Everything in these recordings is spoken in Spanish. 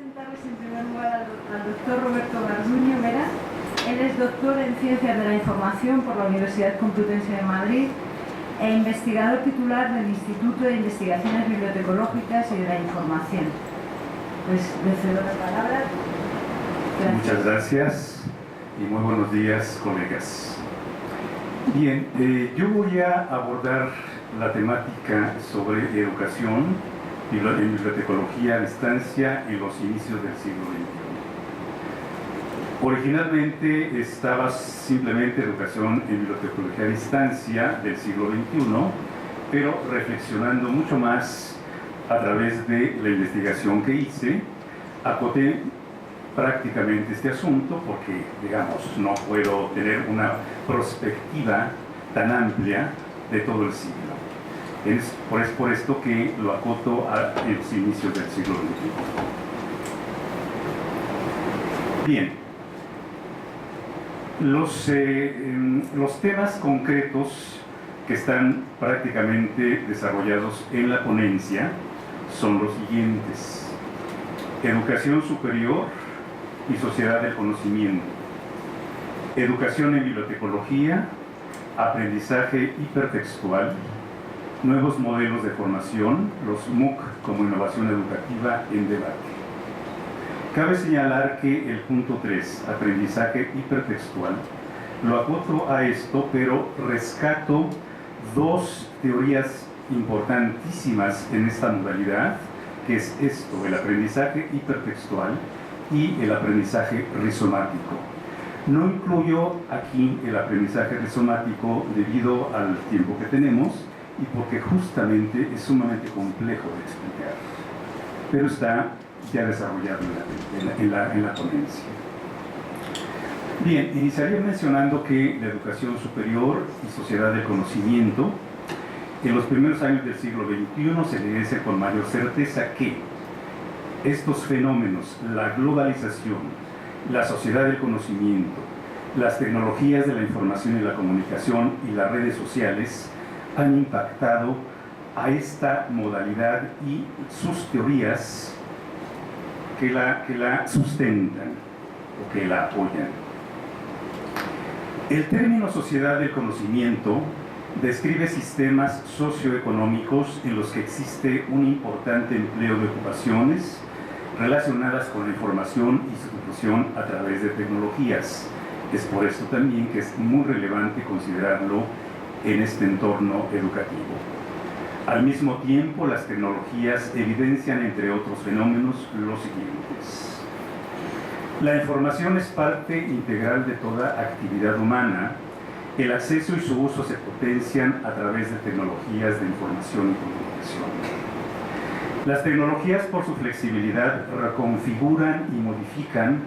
presentarles en primer lugar al doctor Roberto Garduño Vera. Él es doctor en Ciencias de la Información por la Universidad Complutense de Madrid e investigador titular del Instituto de Investigaciones Bibliotecológicas y de la Información. Pues le cedo la palabra. Gracias. Muchas gracias y muy buenos días, colegas. Bien, yo voy a abordar la temática sobre educación en bibliotecología a distancia en los inicios del siglo XXI. Originalmente estaba simplemente educación en bibliotecología a distancia del siglo XXI, pero reflexionando mucho más a través de la investigación que hice, acoté prácticamente este asunto porque, digamos, no puedo tener una perspectiva tan amplia de todo el siglo. Es por esto que lo acoto a los inicios del siglo XXI. Bien, los temas concretos que están prácticamente desarrollados en la ponencia son los siguientes: educación superior y sociedad del conocimiento, educación en bibliotecología, aprendizaje hipertextual, nuevos modelos de formación, los MOOC como innovación educativa en debate. Cabe señalar que el punto 3, aprendizaje hipertextual, lo acoto a esto, pero rescato dos teorías importantísimas en esta modalidad, que es esto, el aprendizaje hipertextual y el aprendizaje rizomático. No incluyo aquí el aprendizaje rizomático debido al tiempo que tenemos y porque justamente es sumamente complejo de explicar, pero está ya desarrollado en la ponencia. Bien, iniciaría mencionando que la educación superior y sociedad del conocimiento en los primeros años del siglo XXI se le dice con mayor certeza que estos fenómenos, la globalización, la sociedad del conocimiento, las tecnologías de la información y la comunicación y las redes sociales han impactado a esta modalidad y sus teorías que la sustentan o que la apoyan. El término sociedad del conocimiento describe sistemas socioeconómicos en los que existe un importante empleo de ocupaciones relacionadas con la información y su difusión a través de tecnologías. Es por esto también que es muy relevante considerarlo en este entorno educativo. Al mismo tiempo, las tecnologías evidencian, entre otros fenómenos, los siguientes. La información es parte integral de toda actividad humana. El acceso y su uso se potencian a través de tecnologías de información y comunicación. Las tecnologías, por su flexibilidad, reconfiguran y modifican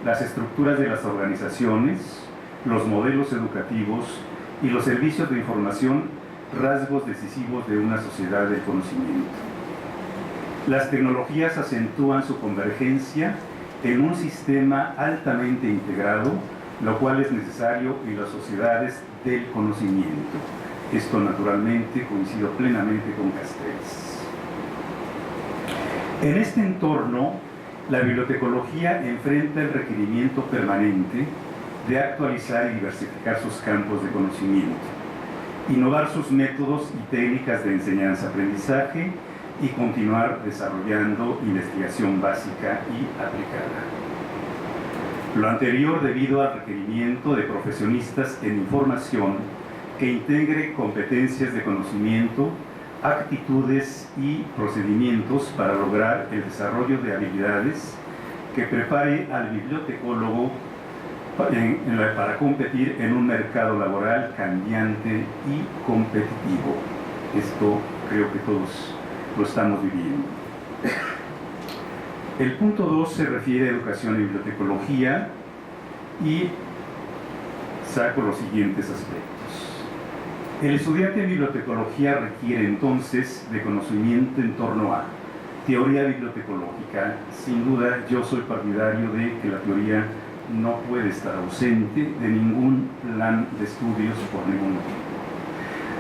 las estructuras de las organizaciones, los modelos educativos y los servicios de información, rasgos decisivos de una sociedad del conocimiento. Las tecnologías acentúan su convergencia en un sistema altamente integrado, lo cual es necesario en las sociedades del conocimiento. Esto naturalmente coincido plenamente con Castells. En este entorno, la bibliotecología enfrenta el requerimiento permanente de actualizar y diversificar sus campos de conocimiento, innovar sus métodos y técnicas de enseñanza-aprendizaje y continuar desarrollando investigación básica y aplicada. Lo anterior debido al requerimiento de profesionistas en información que integre competencias de conocimiento, actitudes y procedimientos para lograr el desarrollo de habilidades que prepare al bibliotecólogo para competir en un mercado laboral cambiante y competitivo. Esto creo que todos lo estamos viviendo. El punto 2 se refiere a educación en bibliotecología y saco los siguientes aspectos. El estudiante de bibliotecología requiere entonces de conocimiento en torno a teoría bibliotecológica. Sin duda, yo soy partidario de que la teoría no puede estar ausente de ningún plan de estudios por ningún motivo.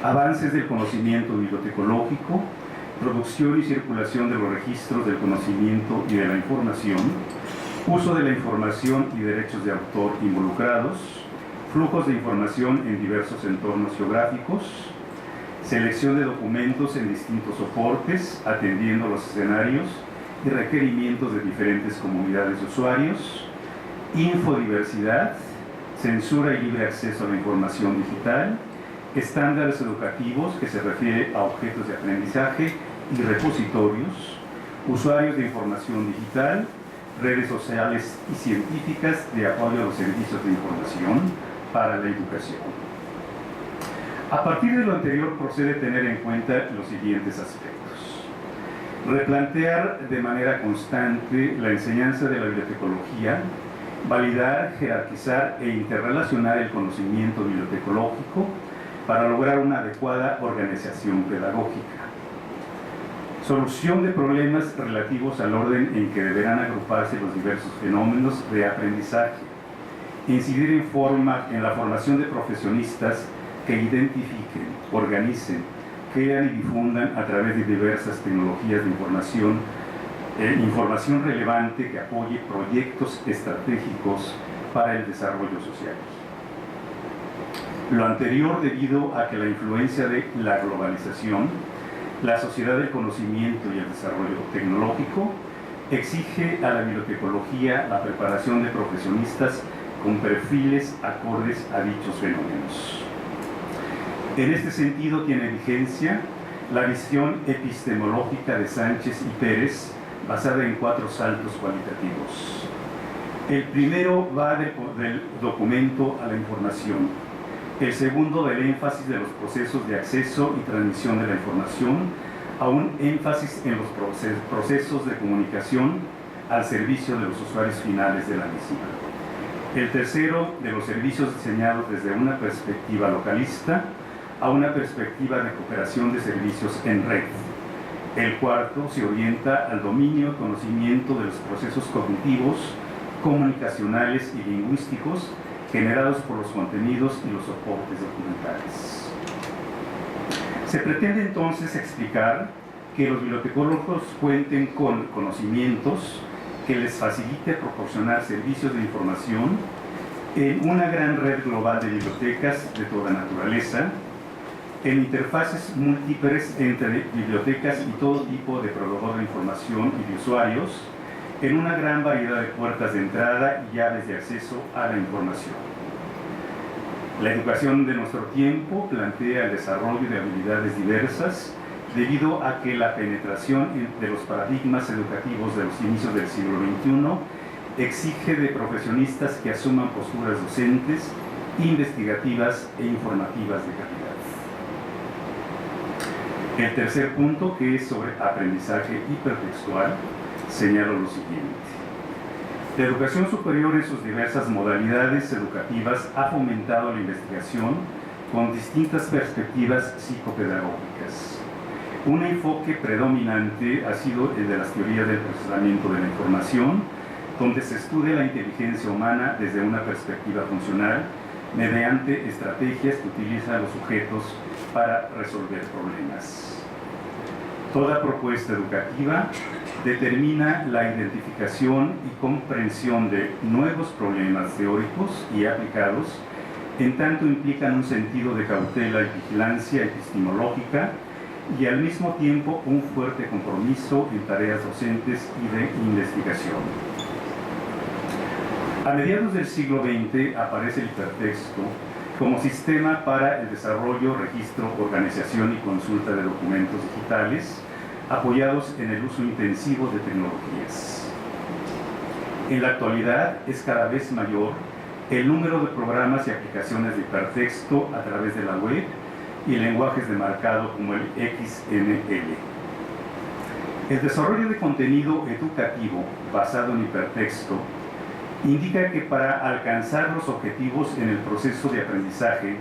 Avances del conocimiento bibliotecológico, producción y circulación de los registros del conocimiento y de la información, uso de la información y derechos de autor involucrados, flujos de información en diversos entornos geográficos, selección de documentos en distintos soportes, atendiendo los escenarios y requerimientos de diferentes comunidades de usuarios, infodiversidad, censura y libre acceso a la información digital, estándares educativos que se refiere a objetos de aprendizaje y repositorios, usuarios de información digital, redes sociales y científicas de apoyo a los servicios de información para la educación. A partir de lo anterior procede tener en cuenta los siguientes aspectos. Replantear de manera constante la enseñanza de la bibliotecología, validar, jerarquizar e interrelacionar el conocimiento bibliotecológico para lograr una adecuada organización pedagógica. Solución de problemas relativos al orden en que deberán agruparse los diversos fenómenos de aprendizaje. Incidir en la formación de profesionistas que identifiquen, organicen, crean y difundan a través de diversas tecnologías de información relevante que apoye proyectos estratégicos para el desarrollo social. Lo anterior debido a que la influencia de la globalización, la sociedad del conocimiento y el desarrollo tecnológico exige a la bibliotecología la preparación de profesionistas con perfiles acordes a dichos fenómenos. En este sentido tiene vigencia la visión epistemológica de Sánchez y Pérez, basada en 4 saltos cualitativos. El primero va del documento a la información, el segundo del énfasis de los procesos de acceso y transmisión de la información, a un énfasis en los procesos de comunicación al servicio de los usuarios finales de la misma. El tercero, de los servicios diseñados desde una perspectiva localista a una perspectiva de cooperación de servicios en red. El cuarto se orienta al dominio y conocimiento de los procesos cognitivos, comunicacionales y lingüísticos generados por los contenidos y los soportes documentales. Se pretende entonces explicar que los bibliotecólogos cuenten con conocimientos que les facilite proporcionar servicios de información en una gran red global de bibliotecas de toda naturaleza, en interfaces múltiples entre bibliotecas y todo tipo de proveedor de información y de usuarios, en una gran variedad de puertas de entrada y llaves de acceso a la información. La educación de nuestro tiempo plantea el desarrollo de habilidades diversas debido a que la penetración de los paradigmas educativos de los inicios del siglo XXI exige de profesionistas que asuman posturas docentes, investigativas e informativas de calidad. El tercer punto, que es sobre aprendizaje hipertextual, señala lo siguiente. La educación superior en sus diversas modalidades educativas ha fomentado la investigación con distintas perspectivas psicopedagógicas. Un enfoque predominante ha sido el de las teorías del procesamiento de la información, donde se estudia la inteligencia humana desde una perspectiva funcional mediante estrategias que utilizan a los sujetos para resolver problemas. Toda propuesta educativa determina la identificación y comprensión de nuevos problemas teóricos y aplicados, en tanto implican un sentido de cautela y vigilancia epistemológica y al mismo tiempo un fuerte compromiso en tareas docentes y de investigación. A mediados del siglo XX aparece el hipertexto como sistema para el desarrollo, registro, organización y consulta de documentos digitales apoyados en el uso intensivo de tecnologías. En la actualidad es cada vez mayor el número de programas y aplicaciones de hipertexto a través de la web y lenguajes de marcado como el XML. El desarrollo de contenido educativo basado en hipertexto indica que para alcanzar los objetivos en el proceso de aprendizaje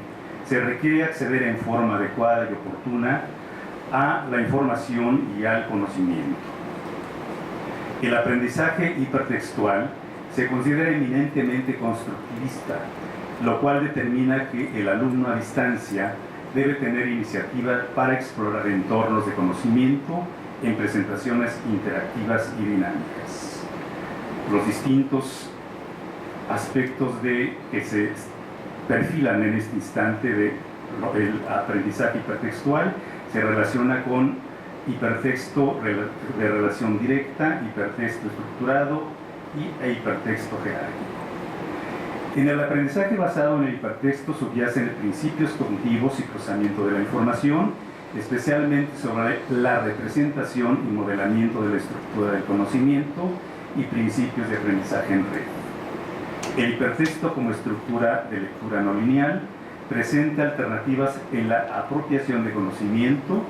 se requiere acceder en forma adecuada y oportuna a la información y al conocimiento. El aprendizaje hipertextual se considera eminentemente constructivista, lo cual determina que el alumno a distancia debe tener iniciativa para explorar entornos de conocimiento en presentaciones interactivas y dinámicas. Los distintos aspectos que se perfilan en este instante del aprendizaje hipertextual se relaciona con hipertexto de relación directa, hipertexto estructurado e hipertexto jerárquico. En el aprendizaje basado en el hipertexto subyacen principios cognitivos y procesamiento de la información, especialmente sobre la representación y modelamiento de la estructura del conocimiento y principios de aprendizaje en red. El hipertexto como estructura de lectura no lineal presenta alternativas en la apropiación de conocimiento,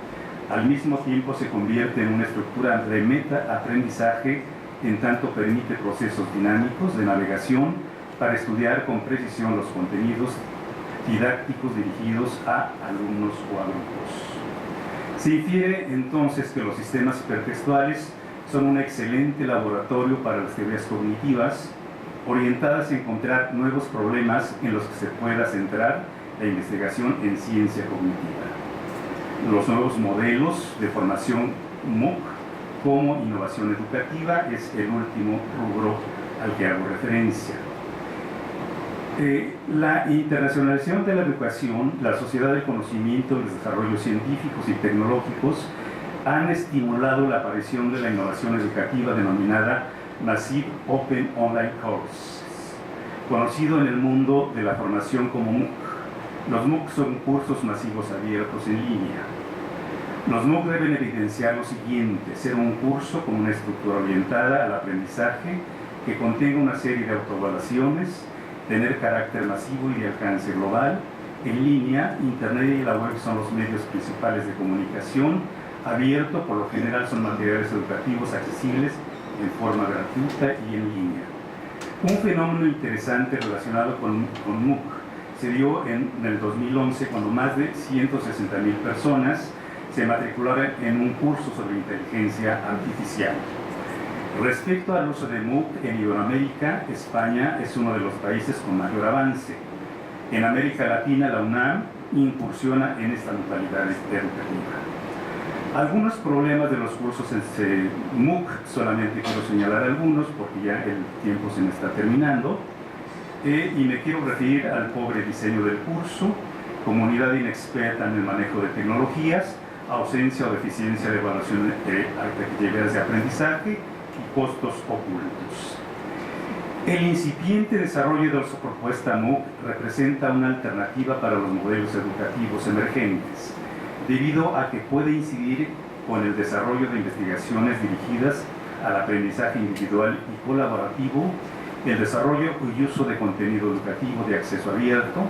al mismo tiempo se convierte en una estructura de meta-aprendizaje en tanto permite procesos dinámicos de navegación para estudiar con precisión los contenidos didácticos dirigidos a alumnos o a grupos. Se infiere entonces que los sistemas hipertextuales son un excelente laboratorio para las teorías cognitivas, orientadas a encontrar nuevos problemas en los que se pueda centrar la investigación en ciencia cognitiva. Los nuevos modelos de formación MOOC como innovación educativa es el último rubro al que hago referencia. La internacionalización de la educación, la sociedad del conocimiento, los desarrollos científicos y tecnológicos han estimulado la aparición de la innovación educativa denominada Massive Open Online Courses, conocido en el mundo de la formación como MOOC. Los MOOC son cursos masivos abiertos en línea. Los MOOC deben evidenciar lo siguiente: ser un curso con una estructura orientada al aprendizaje que contenga una serie de autoevaluaciones, tener carácter masivo y de alcance global, en línea. Internet y la web son los medios principales de comunicación, abierto, por lo general son materiales educativos accesibles en forma gratuita y en línea. Un fenómeno interesante relacionado con MOOC se dio en el 2011, cuando más de 160,000 personas se matricularon en un curso sobre inteligencia artificial. Respecto al uso de MOOC en Iberoamérica, España es uno de los países con mayor avance. En América Latina, la UNAM incursiona en esta modalidad educativa. Algunos problemas de los cursos en MOOC, solamente quiero señalar algunos porque ya el tiempo se me está terminando, y me quiero referir al pobre diseño del curso, comunidad inexperta en el manejo de tecnologías, ausencia o deficiencia de evaluación de actividades de aprendizaje y costos ocultos. El incipiente desarrollo de su propuesta MOOC representa una alternativa para los modelos educativos emergentes, debido a que puede incidir con el desarrollo de investigaciones dirigidas al aprendizaje individual y colaborativo, el desarrollo y uso de contenido educativo de acceso abierto,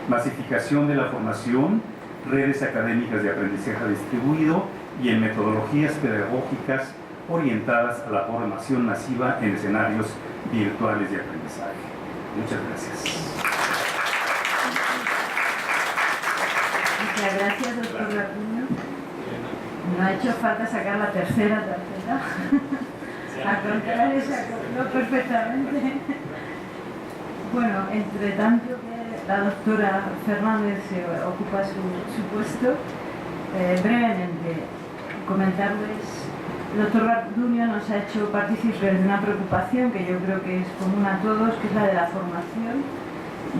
masificación de la formación, redes académicas de aprendizaje distribuido y en metodologías pedagógicas orientadas a la formación masiva en escenarios virtuales de aprendizaje. Muchas gracias. Muchas gracias, doctor Garduño. No ha hecho falta sacar la tercera tarjeta. Al contrario, se acordó perfectamente. Bueno, entre tanto que la doctora Fernández ocupa su puesto, brevemente comentarles. El doctor Garduño nos ha hecho partícipes de una preocupación que yo creo que es común a todos, que es la de la formación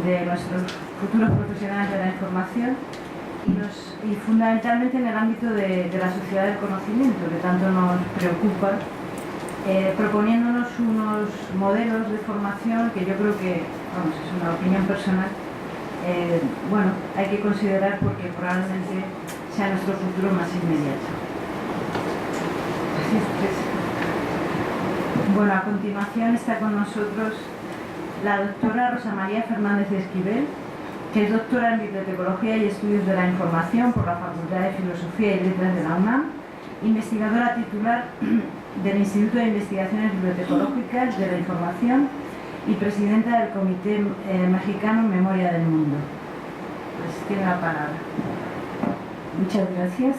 de nuestros futuros profesionales de la información y fundamentalmente en el ámbito de la sociedad del conocimiento, que tanto nos preocupa, proponiéndonos unos modelos de formación que yo creo que, vamos, es una opinión personal, bueno, hay que considerar porque probablemente sea nuestro futuro más inmediato. Bueno, a continuación está con nosotros la doctora Rosa María Fernández Esquivel, que es doctora en Bibliotecología y Estudios de la Información por la Facultad de Filosofía y Letras de la UNAM, investigadora titular del Instituto de Investigaciones Bibliotecológicas de la Información y presidenta del Comité Mexicano Memoria del Mundo. Pues tiene la palabra. Muchas gracias.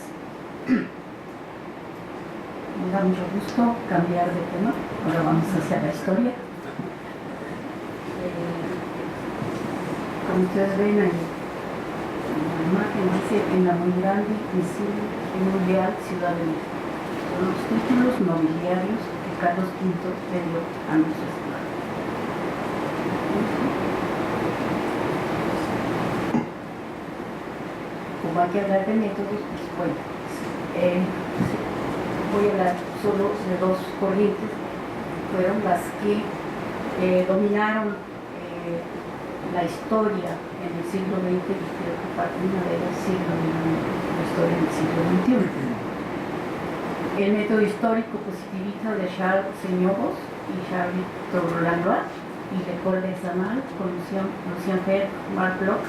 Me da mucho gusto cambiar de tema. Ahora vamos hacia la historia. Como ustedes ven, hay la imagen dice en la muy grande y muy leal Ciudad de México. Son los títulos nobiliarios que Carlos V le dio a nuestra ciudad. Como hay que hablar de métodos, pues bueno, voy a hablar solo de dos corrientes, fueron las que dominaron la historia en el siglo XX y creo que parte de una de ellas sí dominaron la historia en el siglo XXI. El método histórico positivista de Charles Señobos y Charles-Victor Langlois y l'école des Annales con Lucien Febvre, Marc Bloch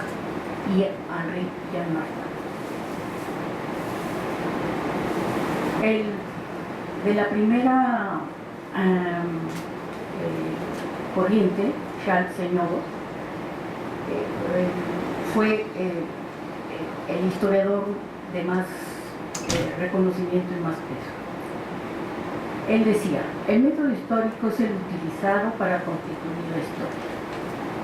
y Henri Jean Martin. De la primera corriente, Charles Señobos, fue el historiador de más reconocimiento y más peso. Él decía, el método histórico es el utilizado para constituir la historia.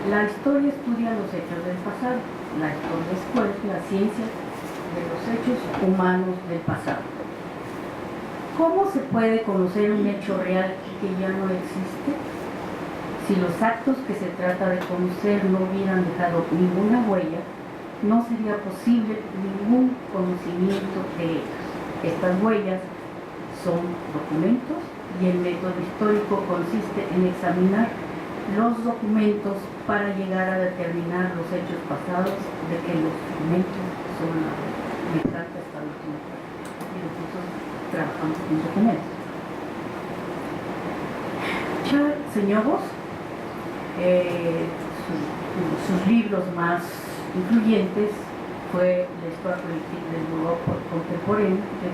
La historia estudia los hechos del pasado, la historia es pues la ciencia de los hechos humanos del pasado. ¿Cómo se puede conocer un hecho real que ya no existe? Si los actos que se trata de conocer no hubieran dejado ninguna huella, no sería posible ningún conocimiento de ellos. Estas huellas son documentos y el método histórico consiste en examinar los documentos para llegar a determinar los hechos pasados de que los documentos son la verdad hasta la última parte. Y nosotros trabajamos con documentos. Charles Señobos, sus libros más influyentes fue la Histoire politique de l'Europe contemporaine de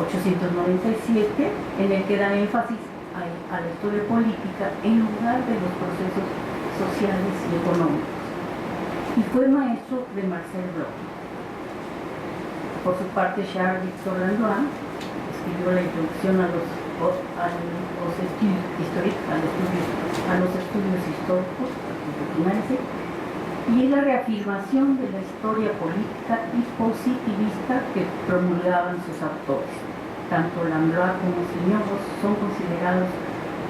1897, en el que da énfasis a la historia política en lugar de los procesos sociales y económicos. Y fue maestro de Marcel Bloch. Por su parte, Charles-Victor Langlois escribió la introducción a los estudios históricos, y la reafirmación de la historia política y positivista que promulgaban sus autores. Tanto Langlois como Señobos son considerados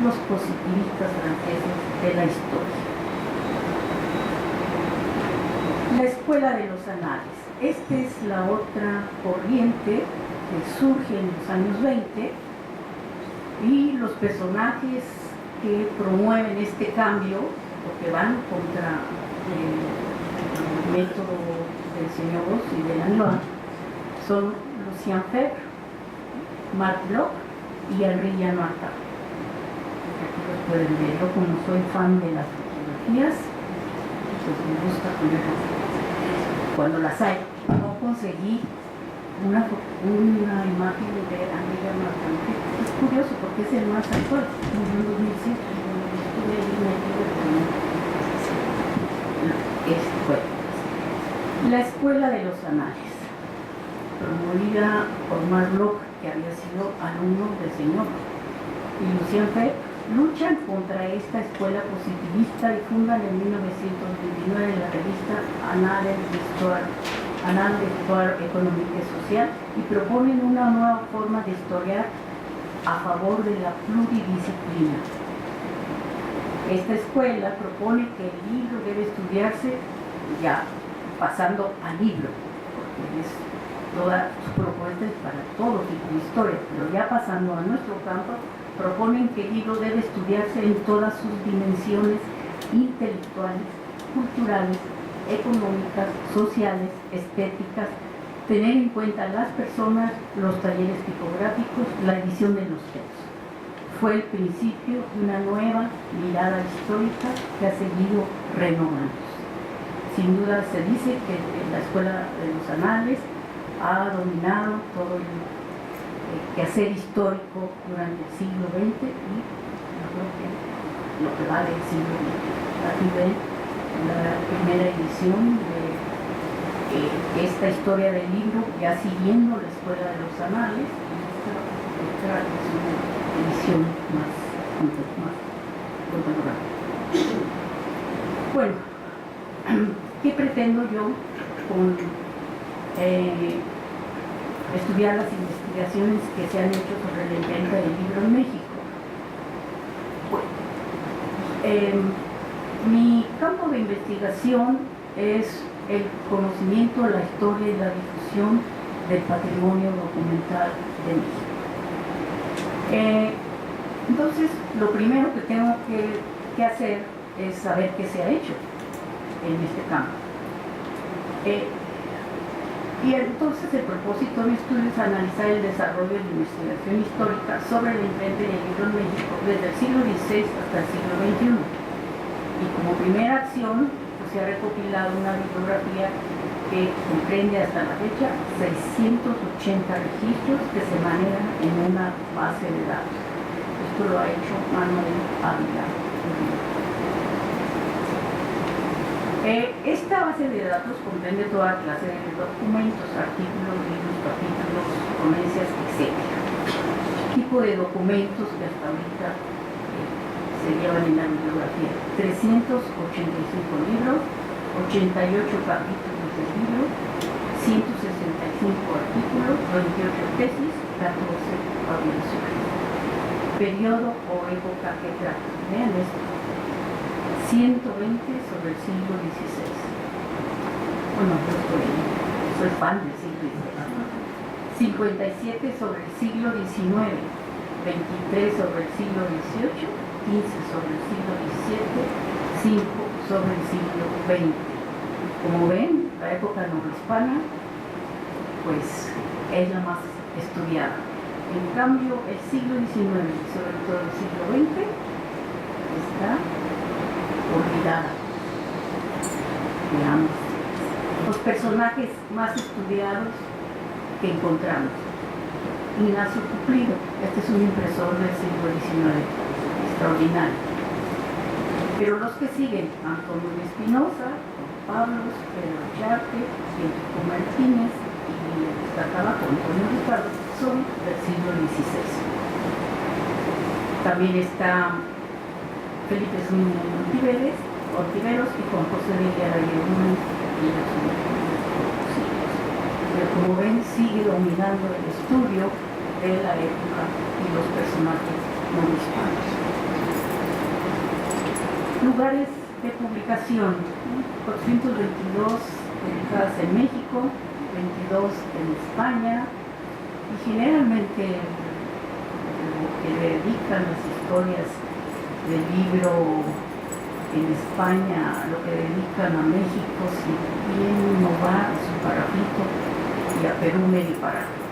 los positivistas franceses de la historia. La Escuela de los Anales. Esta es la otra corriente que surge en los años 20 y los personajes que promueven este cambio o que van contra el método del Señobos y de Langlois son Lucien Febvre, Marc Bloch y Henri Jean Martin. Aquí los pueden ver. Yo, como soy fan de las fotografías, pues me gusta ponerlas cuando las hay. No conseguí una imagen de Henri Jean Martin. Es curioso porque es el más actual, murió en 2007. Estuve ahí metido con la Escuela de los Anales, promovida por Marc Bloch, que había sido alumno del Señobos, y Lucien Febvre, luchan contra esta escuela positivista y fundan en 1929 la revista Annales d'Histoire Économique et Sociale y proponen una nueva forma de historiar a favor de la pluridisciplina. Esta escuela propone que el libro debe estudiarse ya pasando al libro, porque toda su propuesta es para todo tipo de historia, pero ya pasando a nuestro campo, proponen que el libro debe estudiarse en todas sus dimensiones intelectuales, culturales, económicas, sociales, estéticas, tener en cuenta las personas, los talleres tipográficos, la edición de los textos. Fue el principio de una nueva mirada histórica que ha seguido renovándose. Sin duda se dice que la Escuela de los Anales ha dominado todo el quehacer histórico durante el siglo XX y yo creo que lo que va del siglo XX. Aquí ven la primera edición de esta historia del libro, ya siguiendo la Escuela de los Anales, y esta es una edición más contemporánea. Bueno, ¿qué pretendo yo con estudiar las investigaciones que se han hecho sobre la imprenta del libro en México. Mi campo de investigación es el conocimiento, la historia y la difusión del patrimonio documental de México. Entonces, lo primero que tengo que hacer es saber qué se ha hecho en este campo. Y entonces el propósito de mi estudio es analizar el desarrollo de la investigación histórica sobre la imprenta del libro en México desde el siglo XVI hasta el siglo XXI. Y como primera acción, pues, se ha recopilado una bibliografía que comprende hasta la fecha 680 registros que se manejan en una base de datos. Esto lo ha hecho Manuel Ávila. Esta base de datos comprende toda clase de documentos, artículos, libros, capítulos, ponencias, etc. Tipo de documentos que hasta ahorita se llevan en la bibliografía: 385 libros, 88 capítulos de libros, 165 artículos, 28 tesis, 14 publicaciones. Periodo o época que trata. Vean esto: 120 sobre el siglo XVI. Bueno, yo soy fan del siglo XVI. 57 sobre el siglo XIX, 23 sobre el siglo XVIII, 15 sobre el siglo XVII, 5 sobre el siglo XX. Como ven, la época novohispana pues es la más estudiada. En cambio, el siglo XIX y sobre todo el siglo XX está olvidada. Veamos los personajes más estudiados que encontramos. Ignacio Cumplido, este es un impresor del siglo XIX, extraordinario. Pero los que siguen: Antonio Espinosa, Pablos, Pedro Charte, Enrico Martínez y el destacado Antonio Ricardo, son del siglo XVI. También está Felipe Zúñiga Ontiveros y Juan José de Guerra y los siglos. Pero como ven, sigue dominando el estudio de la época y los personajes no hispanos. Lugares de publicación: 422 publicadas en México, 22 en España, y generalmente lo que le dedican las historias del libro en España, lo que dedican a México, si bien no va a su parafito, y a Perú medio parafito,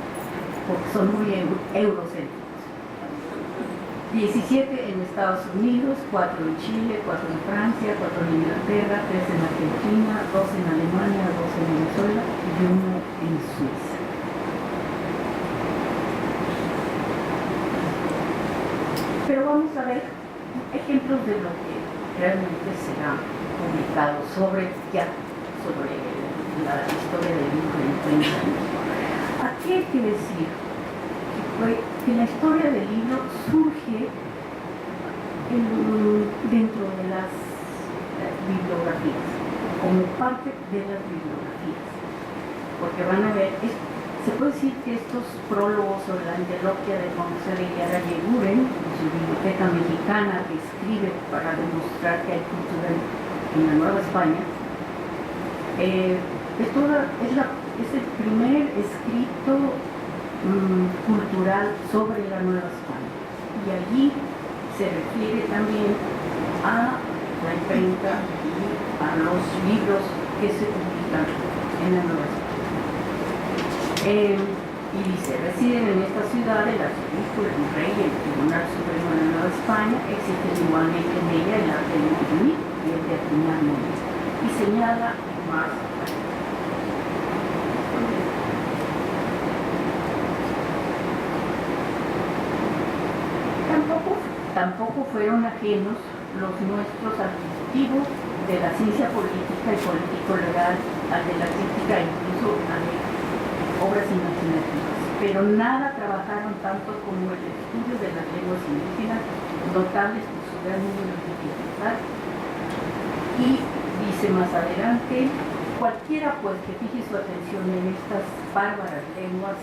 porque son muy eurocéntricos. 17 en Estados Unidos, 4 en Chile, 4 en Francia, 4 en Inglaterra, 3 en Argentina, 2 en Alemania, 2 en Venezuela y 1 en Suiza. Pero vamos a ver ejemplos de lo que realmente se ha publicado sobre la historia del libro en 30 años. Aquí hay que decir que la historia del libro surge dentro de las bibliografías, como parte de las bibliografías, porque van a ver, se puede decir que estos prólogos sobre la Anteloquia de Juan José de Guerra y Eguren, en su biblioteca mexicana, que escribe para demostrar que hay cultura en la Nueva España, es el primer escrito cultural sobre la Nueva España, y allí se refiere también a la imprenta y a los libros que se publican en la Nueva España. Y dice: residen en esta ciudad el arzobispo, el rey y el Tribunal Supremo de la Nueva España. Existen igualmente en ella el arte de imprimir y el de acuñar monedas, y señala más. Tampoco fueron ajenos los nuestros al cultivo de la ciencia política y político-legal, al de la crítica e incluso al de obras imaginativas. Pero nada trabajaron tanto como el estudio de las lenguas indígenas, notables por su gran número de dificultades. Y dice más adelante: cualquiera pues que fije su atención en estas bárbaras lenguas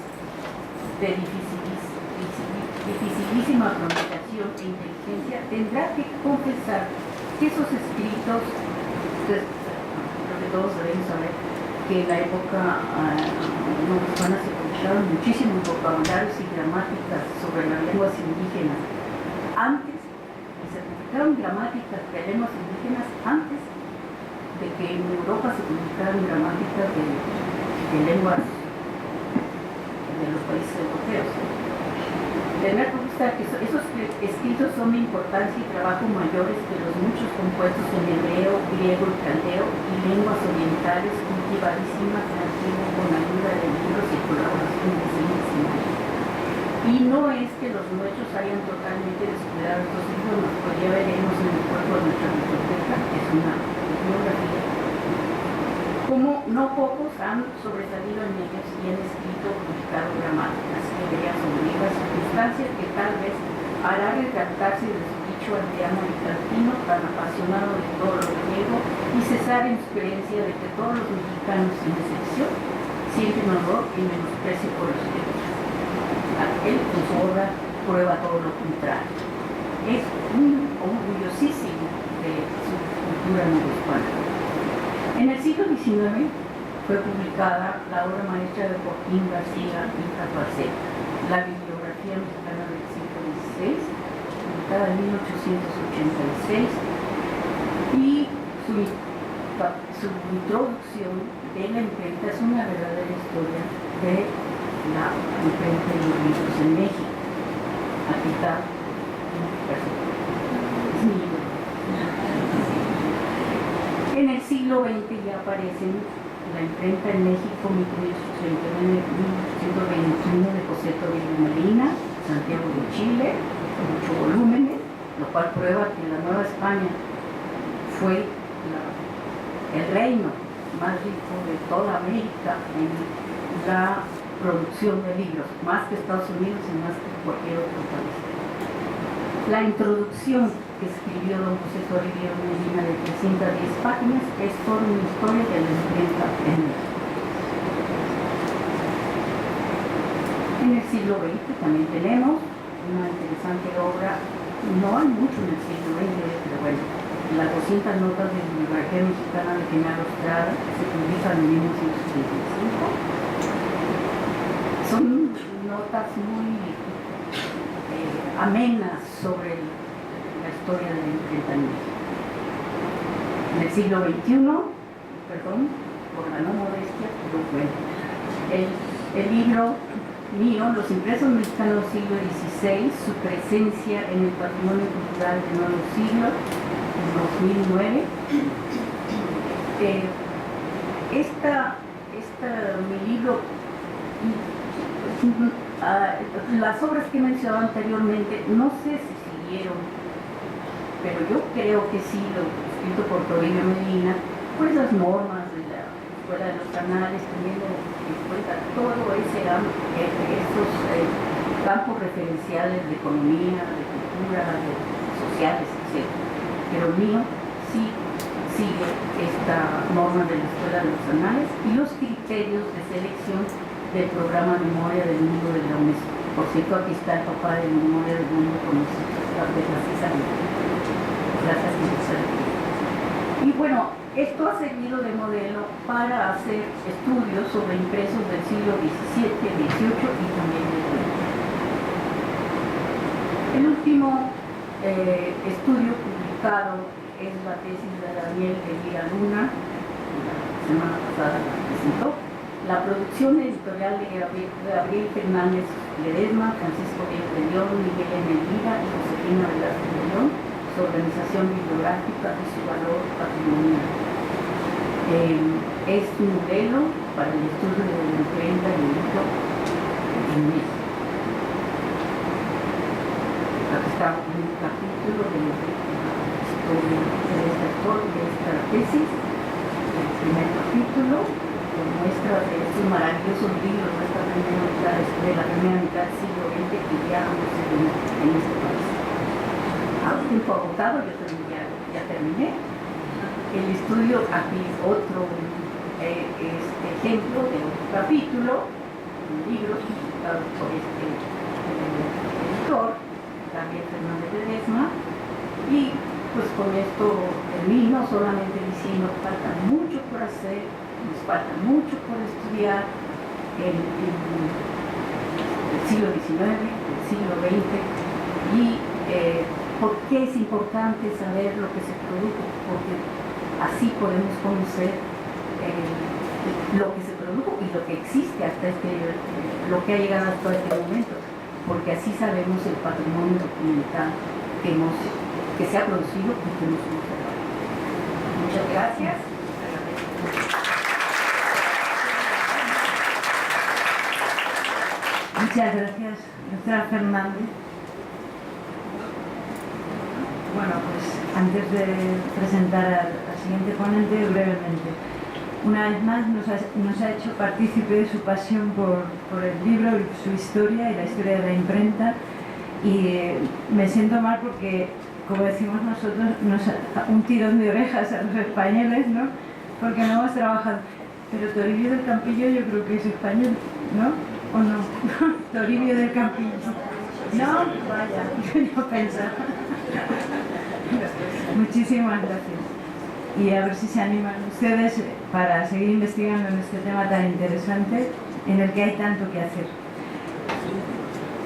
de dificilísima pronunciación e inteligencia, tendrá que confesar que esos escritos, pues, creo que todos deben saber que en la época hispana se publicaron muchísimos vocabularios y gramáticas sobre las lenguas indígenas antes, y se publicaron gramáticas de lenguas indígenas antes de que en Europa se publicaran gramáticas de lenguas de los países europeos. Tener que constar que esos escritos son de importancia y trabajo mayores que los muchos compuestos en hebreo, griego y caldeo y lenguas orientales cultivadísimas en antiguo con ayuda de libros y colaboración de signos. Y no es que los nuestros hayan totalmente descuidado estos idiomas, pues ya veremos en el cuerpo de nuestra biblioteca, que es una bibliografía, como no pocos han sobresalido en ellos y han escrito o publicado gramáticas que verían sobre las circunstancias que tal vez hará retractarse de su dicho aldeano y latino tan apasionado de todo lo griego y cesar en su creencia de que todos los mexicanos, sin excepción, sienten horror y menosprecio por los griegos. Él con su obra prueba todo lo contrario. Es muy orgullosísimo de su cultura novohispana. En el siglo XIX fue publicada la obra maestra de Joaquín García y Balceta, la bibliografía mexicana del siglo XVI, publicada en 1886, y su introducción de la imprenta es una verdadera historia de la imprenta de los libros en México. Aquí está, es mi libro. En el siglo XX ya aparecen la imprenta en México, 1821 de José Toribio Medina, Santiago de Chile, 8 volúmenes, lo cual prueba que la Nueva España fue el reino más rico de toda América en la producción de libros, más que Estados Unidos y más que cualquier otro país. La introducción que escribió don José Toribio Medina de 310 páginas es toda una historia de la imprenta en México. En el siglo XX también tenemos una interesante obra, no hay mucho en el siglo XX, pero bueno, las 200 notas de la Bibliografía Mexicana de Genaro Estrada, que se publican en 1975. Son notas muy amenas sobre la historia de la imprenta en México. En el siglo XXI, perdón, por la no modestia, pero bueno, el libro mío, Los impresos mexicanos del siglo XVI, su presencia en el patrimonio cultural del nuevo siglo, 2009. Mi libro, las obras que he mencionado anteriormente, no sé si siguieron, pero yo creo que sí, lo escrito por Toribio Medina, pues las normas de la Escuela de los Anales, teniendo en cuenta todo esos campos referenciales de economía, de cultura, de sociales, etc. Pero el mío sí sigue esta norma de la Escuela de los Anales y los criterios de selección del programa Memoria del Mundo de la UNESCO. Por cierto, aquí está el papá de Memoria del Mundo con nosotros, gracias. Y bueno, esto ha servido de modelo para hacer estudios sobre impresos del siglo XVII, XVIII y también del XX. El último estudio publicado es la tesis de Daniel Elvira Luna, la semana pasada la presentó. La producción editorial de Gabriel Fernández Ledesma, Francisco Díaz de León, Miguel M. Elvira y Josefina Velázquez de León, su organización bibliográfica y su valor patrimonial. Es un modelo para el estudio de la imprenta y el libro en México. Aquí está un capítulo de la historia de esta tesis, el primer capítulo, que muestra estos maravillosos libros de la primera mitad del siglo XX que ya no se ven en este país. A tiempo agotado, yo ya terminé. El estudio, aquí otro este ejemplo de un capítulo, un libro publicado por este editor, Gabriel Fernández Ledesma, y pues con esto termino solamente diciendo que falta mucho por hacer, nos falta mucho por estudiar el siglo XIX, el siglo XX, y por qué es importante saber lo que se produjo, porque así podemos conocer lo que se produjo y lo que existe hasta lo que ha llegado hasta este momento, porque así sabemos el patrimonio documental que se ha producido y que hemos conservado. Muchas gracias. Muchas gracias, doctora Fernández. Bueno, pues antes de presentar al siguiente ponente, brevemente. Una vez más nos ha hecho partícipe de su pasión por el libro y su historia y la historia de la imprenta, y me siento mal porque, como decimos nosotros, un tirón de orejas a los españoles, ¿no? Porque no hemos trabajado. Pero Toribio del Campillo yo creo que es español, ¿no? ¿O no? Toribio del Campillo. No, vaya, yo pensaba. Muchísimas gracias. Y a ver si se animan ustedes para seguir investigando en este tema tan interesante en el que hay tanto que hacer.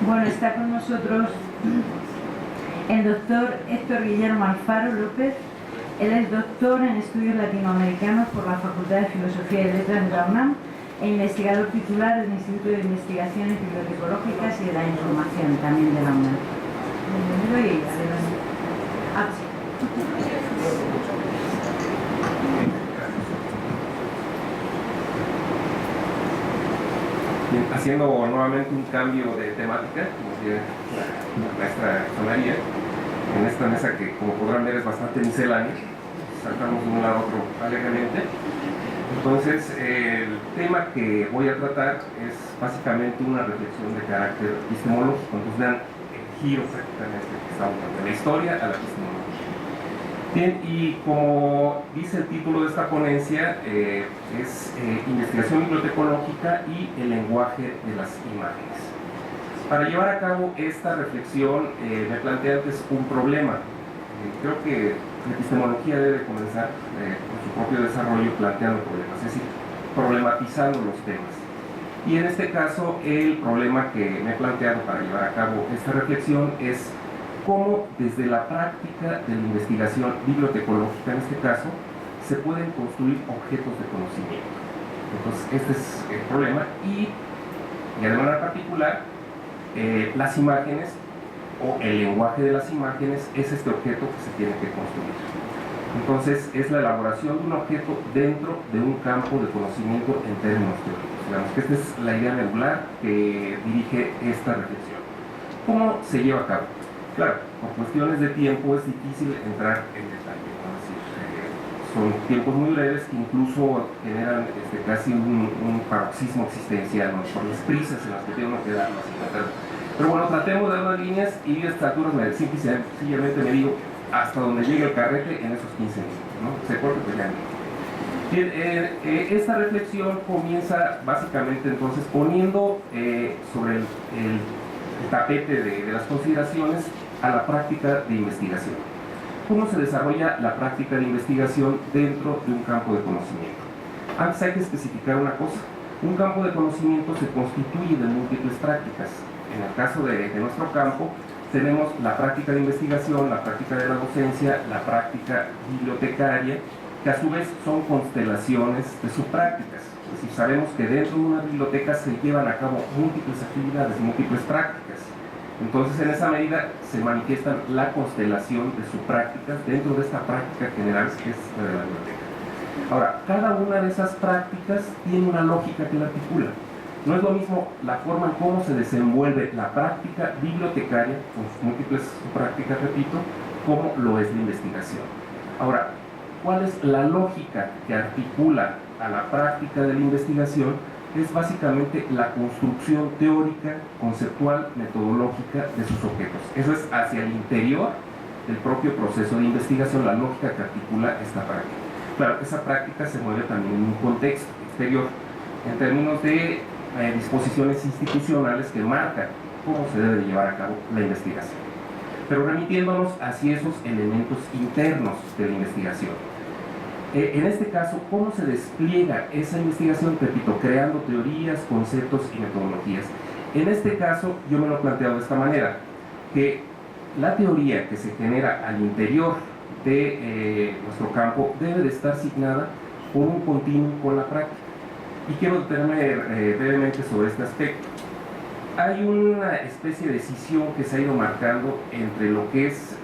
Bueno, está con nosotros el doctor Héctor Guillermo Alfaro López. Él es doctor en estudios latinoamericanos por la Facultad de Filosofía y Letras de la UNAM e investigador titular del Instituto de Investigaciones Bibliotecológicas y de la Información, también de la UNAM. Bienvenido y adelante. Bien, haciendo nuevamente un cambio de temática, como decía la maestra María, en esta mesa que, como podrán ver, es bastante miscelánea, saltamos de un lado a otro alegremente. Entonces, el tema que voy a tratar es básicamente una reflexión de carácter epistemológico. Entonces, vean el giro prácticamente que estamos dando de la historia a la epistemología. Bien, y como dice el título de esta ponencia, es investigación bibliotecológica y el lenguaje de las imágenes. Para llevar a cabo esta reflexión, me planteé antes un problema. Creo que la epistemología debe comenzar con su propio desarrollo planteando problemas, es decir, problematizando los temas. Y en este caso, el problema que me he planteado para llevar a cabo esta reflexión es cómo desde la práctica de la investigación bibliotecológica, en este caso, se pueden construir objetos de conocimiento. Entonces, este es el problema, y de manera particular, las imágenes o el lenguaje de las imágenes es este objeto que se tiene que construir. Entonces, es la elaboración de un objeto dentro de un campo de conocimiento en términos teóricos. Digamos que esta es la idea medular que dirige esta reflexión. ¿Cómo se lleva a cabo? Claro, por cuestiones de tiempo es difícil entrar en detalle, ¿no? Es decir, son tiempos muy breves que incluso generan casi un paroxismo existencial, ¿no? Por las prisas en las que tengo que dar las cosas. Pero bueno, tratemos de dar unas líneas y a estas alturas sencillamente me digo hasta donde llegue el carrete en esos 15 minutos, ¿no? Se corta, pues ya no. Bien, esta reflexión comienza básicamente entonces poniendo sobre el tapete de las consideraciones a la práctica de investigación. ¿Cómo se desarrolla la práctica de investigación dentro de un campo de conocimiento? Antes hay que especificar una cosa. Un campo de conocimiento se constituye de múltiples prácticas. En el caso de nuestro campo, tenemos la práctica de investigación, la práctica de la docencia, la práctica bibliotecaria, que a su vez son constelaciones de subprácticas. Es decir, sabemos que dentro de una biblioteca se llevan a cabo múltiples actividades, múltiples prácticas. Entonces, en esa medida se manifiestan la constelación de subprácticas dentro de esta práctica general que es la de la biblioteca. Ahora, cada una de esas prácticas tiene una lógica que la articula. No es lo mismo la forma en cómo se desenvuelve la práctica bibliotecaria, con sus múltiples prácticas, repito, como lo es la investigación. Ahora, ¿cuál es la lógica que articula a la práctica de la investigación? Es básicamente la construcción teórica, conceptual, metodológica de sus objetos. Eso es hacia el interior del propio proceso de investigación, la lógica que articula esta práctica. claro, esa práctica se mueve también en un contexto exterior, en términos de disposiciones institucionales que marcan cómo se debe llevar a cabo la investigación, pero remitiéndonos hacia esos elementos internos de la investigación. En este caso, ¿cómo se despliega esa investigación? Repito, creando teorías, conceptos y metodologías. En este caso, yo me lo he planteado de esta manera, que la teoría que se genera al interior de nuestro campo debe de estar signada por un continuum con la práctica. Y quiero detenerme brevemente sobre este aspecto. Hay una especie de decisión que se ha ido marcando entre lo que es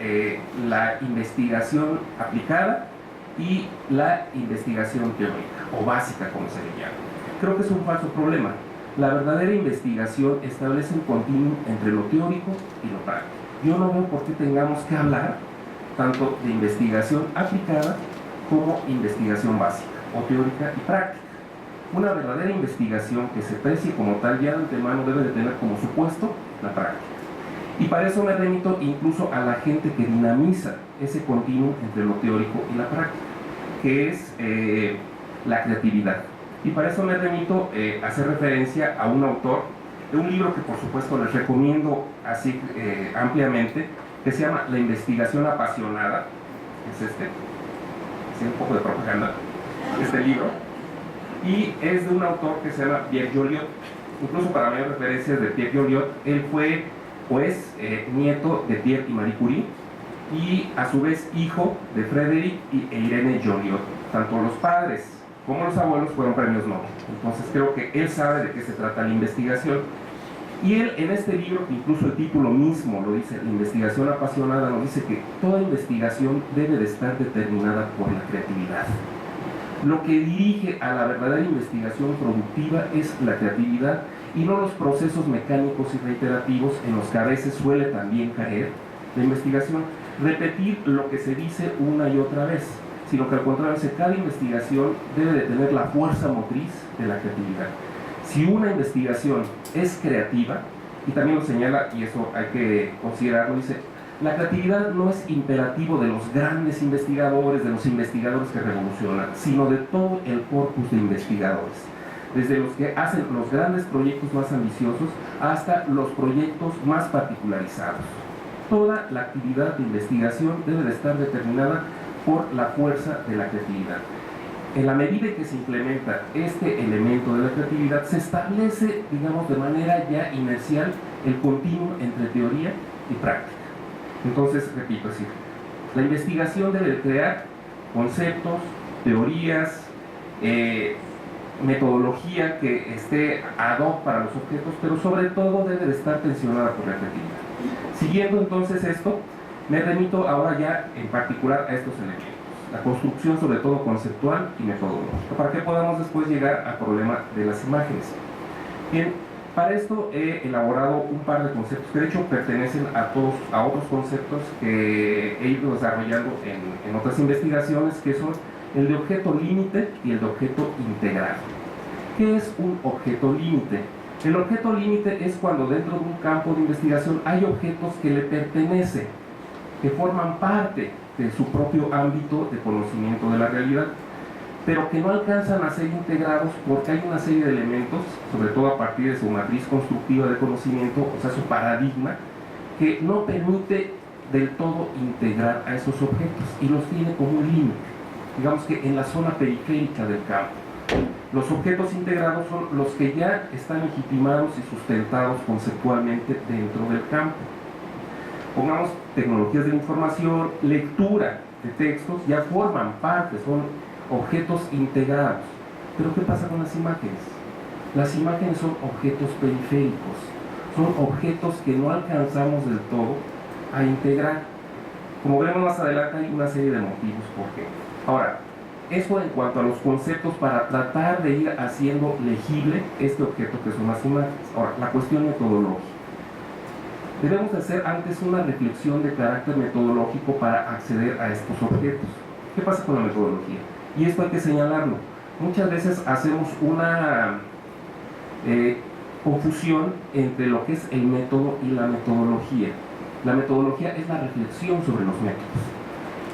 la investigación aplicada y la investigación teórica, o básica, como se le llama. Creo que es un falso problema. La verdadera investigación establece un continuum entre lo teórico y lo práctico. Yo no veo por qué tengamos que hablar tanto de investigación aplicada como investigación básica, o teórica y práctica. Una verdadera investigación que se precie como tal ya de antemano debe de tener como supuesto la práctica. Y para eso me remito incluso a la gente que dinamiza ese continuum entre lo teórico y la práctica, que es la creatividad. Y para eso me remito a hacer referencia a un autor de un libro que por supuesto les recomiendo así ampliamente, que se llama La investigación apasionada. Es un poco de propaganda, este libro. Y es de un autor que se llama Pierre Joliot. Incluso para mayor referencias de Pierre Joliot, él fue pues nieto de Pierre y Marie Curie, y a su vez hijo de Frédéric e Irene Joliot. Tanto los padres como los abuelos fueron premios Nobel. Entonces creo que él sabe de qué se trata la investigación. Y él en este libro, que incluso el título mismo lo dice, La investigación apasionada, nos dice que toda investigación debe de estar determinada por la creatividad. Lo que dirige a la verdadera investigación productiva es la creatividad y no los procesos mecánicos y reiterativos en los que a veces suele también caer la investigación, repetir lo que se dice una y otra vez, sino que al contrario, cada investigación debe de tener la fuerza motriz de la creatividad. Si una investigación es creativa, y también lo señala, y eso hay que considerarlo, dice, la creatividad no es imperativo de los grandes investigadores, de los investigadores que revolucionan, sino de todo el corpus de investigadores, desde los que hacen los grandes proyectos más ambiciosos hasta los proyectos más particularizados. Toda la actividad de investigación debe de estar determinada por la fuerza de la creatividad. En la medida que se implementa este elemento de la creatividad, se establece, digamos, de manera ya inercial el continuum entre teoría y práctica. Entonces, repito, así, la investigación debe crear conceptos, teorías, metodología que esté ad hoc para los objetos, pero sobre todo debe de estar tensionada por la creatividad. Siguiendo entonces esto, me remito ahora ya en particular a estos elementos, la construcción sobre todo conceptual y metodológica, para que podamos después llegar al problema de las imágenes. Bien, para esto he elaborado un par de conceptos que de hecho pertenecen a otros conceptos que he ido desarrollando en otras investigaciones, que son el de objeto límite y el de objeto integrado. ¿Qué es un objeto límite? El objeto límite es cuando dentro de un campo de investigación hay objetos que le pertenecen, que forman parte de su propio ámbito de conocimiento de la realidad, pero que no alcanzan a ser integrados porque hay una serie de elementos, sobre todo a partir de su matriz constructiva de conocimiento, o sea, su paradigma, que no permite del todo integrar a esos objetos y los tiene como un límite, digamos que en la zona periférica del campo. Los objetos integrados son los que ya están legitimados y sustentados conceptualmente dentro del campo. Pongamos tecnologías de la información, lectura de textos, ya forman parte, son objetos integrados. Pero ¿qué pasa con las imágenes? Las imágenes son objetos periféricos, son objetos que no alcanzamos del todo a integrar. Como veremos más adelante, hay una serie de motivos por qué. Ahora, eso en cuanto a los conceptos para tratar de ir haciendo legible este objeto que son las imágenes. Ahora, la cuestión metodológica. Debemos hacer antes una reflexión de carácter metodológico para acceder a estos objetos. ¿Qué pasa con la metodología? Y esto hay que señalarlo. Muchas veces hacemos una confusión entre lo que es el método y la metodología. La metodología es la reflexión sobre los métodos.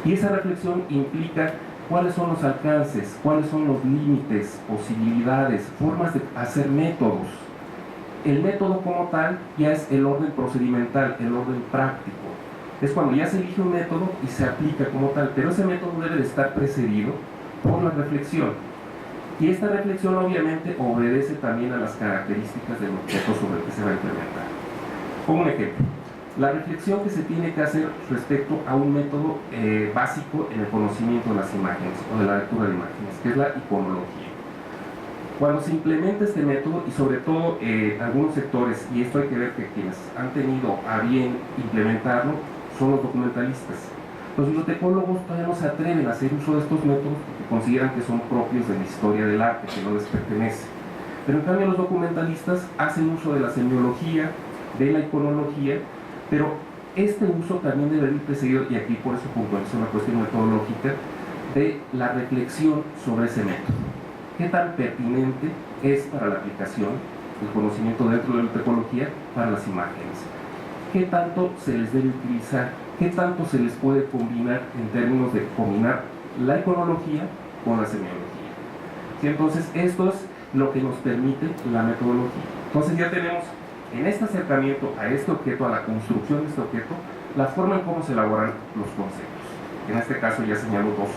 Y esa reflexión implica cuáles son los alcances, cuáles son los límites, posibilidades, formas de hacer métodos. El método como tal ya es el orden procedimental, el orden práctico. Es cuando ya se elige un método y se aplica como tal, pero ese método debe de estar precedido por la reflexión. Y esta reflexión obviamente obedece también a las características del objeto sobre el que se va a implementar. Como un ejemplo, la reflexión que se tiene que hacer respecto a un método básico en el conocimiento de las imágenes o de la lectura de imágenes, que es la iconología. Cuando se implementa este método, y sobre todo algunos sectores, y esto hay que ver que quienes han tenido a bien implementarlo son los documentalistas. Los bibliotecólogos todavía no se atreven a hacer uso de estos métodos porque consideran que son propios de la historia del arte, que no les pertenece. Pero en cambio los documentalistas hacen uso de la semiología, de la iconología, pero este uso también debe ir precedido, y aquí por eso puntualizo una cuestión metodológica, de la reflexión sobre ese método. ¿Qué tan pertinente es para la aplicación del conocimiento dentro de la bibliotecología para las imágenes? ¿Qué tanto se les debe utilizar? ¿Qué tanto se les puede combinar en términos de combinar la iconología con la semiología? ¿Sí? Entonces, esto es lo que nos permite la metodología. Entonces, ya tenemos en este acercamiento a este objeto, a la construcción de este objeto, la forma en cómo se elaboran los conceptos. En este caso, ya señalo dos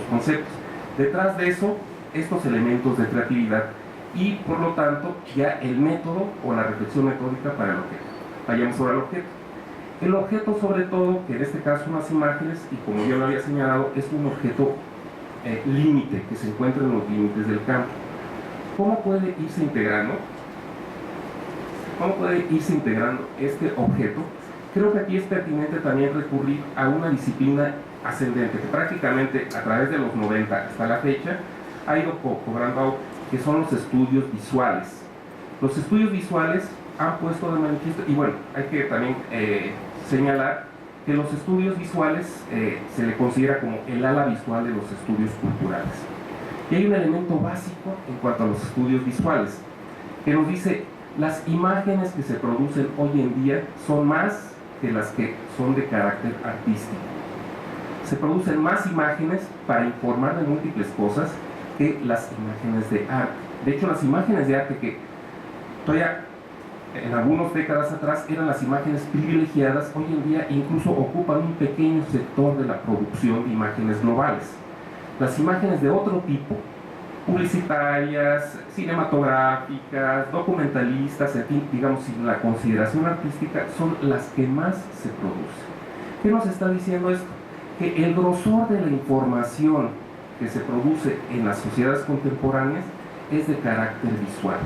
conceptos. Detrás de eso, estos elementos de creatividad y, por lo tanto, ya el método o la reflexión metódica para el objeto. Vayamos sobre el objeto. El objeto, sobre todo, que en este caso son las imágenes, y como yo lo había señalado, es un objeto límite, que se encuentra en los límites del campo. ¿Cómo puede irse integrando? ¿Cómo puede irse integrando este objeto? Creo que aquí es pertinente también recurrir a una disciplina ascendente, que prácticamente a través de los 90 hasta la fecha ha ido cobrando auge, que son los estudios visuales. Los estudios visuales han puesto de manifiesto, y bueno, hay que también señalar que los estudios visuales se le considera como el ala visual de los estudios culturales. Y hay un elemento básico en cuanto a los estudios visuales, que nos dice: las imágenes que se producen hoy en día son más que las que son de carácter artístico. Se producen más imágenes para informar de múltiples cosas que las imágenes de arte. De hecho, las imágenes de arte que todavía en algunas décadas atrás eran las imágenes privilegiadas, hoy en día incluso ocupan un pequeño sector de la producción de imágenes globales. Las imágenes de otro tipo, publicitarias, cinematográficas, documentalistas, en fin, digamos, sin la consideración artística, son las que más se producen. ¿Qué nos está diciendo esto? Que el grosor de la información que se produce en las sociedades contemporáneas es de carácter visual.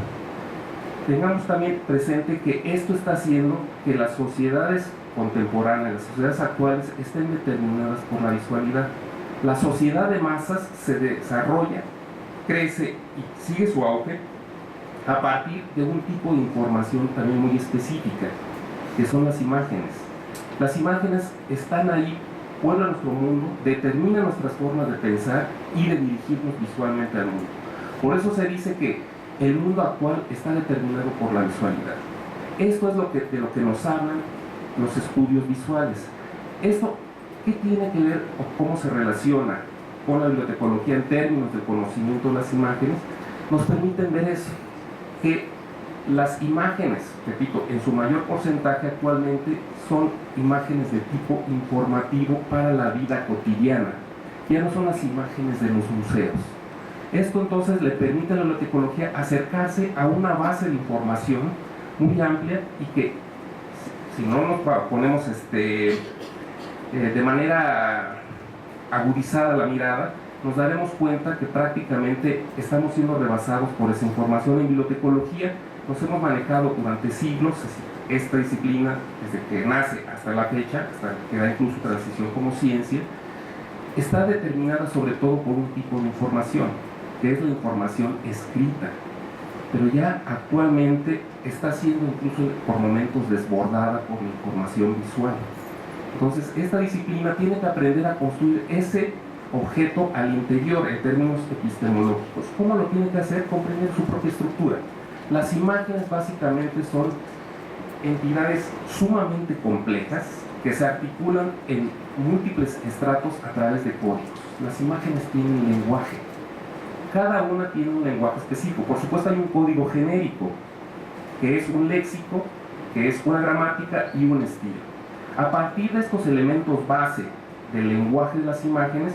Tengamos también presente que esto está haciendo que las sociedades contemporáneas, las sociedades actuales, estén determinadas por la visualidad. La sociedad de masas se desarrolla, crece y sigue su auge a partir de un tipo de información también muy específica, que son las imágenes. Las imágenes están ahí, pueblan nuestro mundo, determinan nuestras formas de pensar y de dirigirnos visualmente al mundo. Por eso se dice que el mundo actual está determinado por la visualidad. Esto es de lo que nos hablan los estudios visuales. ¿Esto qué tiene que ver o cómo se relaciona con la bibliotecología en términos de conocimiento de las imágenes? Nos permiten ver eso, que las imágenes, repito, en su mayor porcentaje actualmente son imágenes de tipo informativo para la vida cotidiana. Ya no son las imágenes de los museos. Esto entonces le permite a la bibliotecología acercarse a una base de información muy amplia y que, si no nos ponemos de manera agudizada la mirada, nos daremos cuenta que prácticamente estamos siendo rebasados por esa información. En bibliotecología nos hemos manejado durante siglos, esta disciplina, desde que nace hasta la fecha, hasta que da incluso transición como ciencia, está determinada sobre todo por un tipo de información, que es la información escrita, pero ya actualmente está siendo incluso por momentos desbordada por la información visual. Entonces, esta disciplina tiene que aprender a construir ese objeto al interior en términos epistemológicos. ¿Cómo lo tiene que hacer? Comprender su propia estructura. Las imágenes básicamente son entidades sumamente complejas que se articulan en múltiples estratos a través de códigos. las imágenes tienen lenguaje. Cada una tiene un lenguaje específico. Por supuesto hay un código genérico, que es un léxico, que es una gramática y un estilo. A partir de estos elementos base del lenguaje de las imágenes,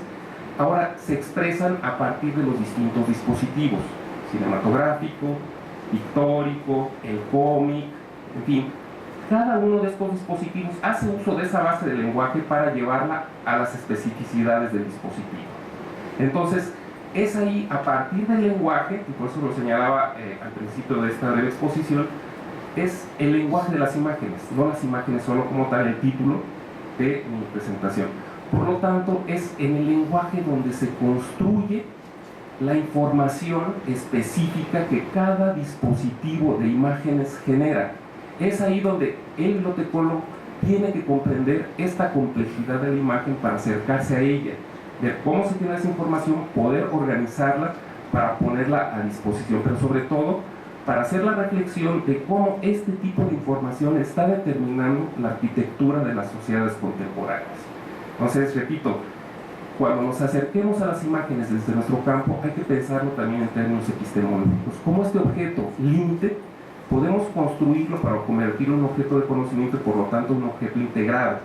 ahora se expresan a partir de los distintos dispositivos: cinematográfico, pictórico, el cómic, en fin. Cada uno de estos dispositivos hace uso de esa base de lenguaje para llevarla a las especificidades del dispositivo. Entonces, es ahí, a partir del lenguaje, y por eso lo señalaba al principio de esta breve exposición, es el lenguaje de las imágenes, no las imágenes solo como tal, el título de mi presentación. Por lo tanto, es en el lenguaje donde se construye la información específica que cada dispositivo de imágenes genera. Es ahí donde el bibliotecólogo tiene que comprender esta complejidad de la imagen para acercarse a ella, ver cómo se tiene esa información, poder organizarla para ponerla a disposición, pero sobre todo para hacer la reflexión de cómo este tipo de información está determinando la arquitectura de las sociedades contemporáneas. Entonces, repito, cuando nos acerquemos a las imágenes desde nuestro campo, hay que pensarlo también en términos epistemológicos. ¿Cómo este objeto límite podemos construirlo para convertirlo en un objeto de conocimiento y por lo tanto un objeto integrado,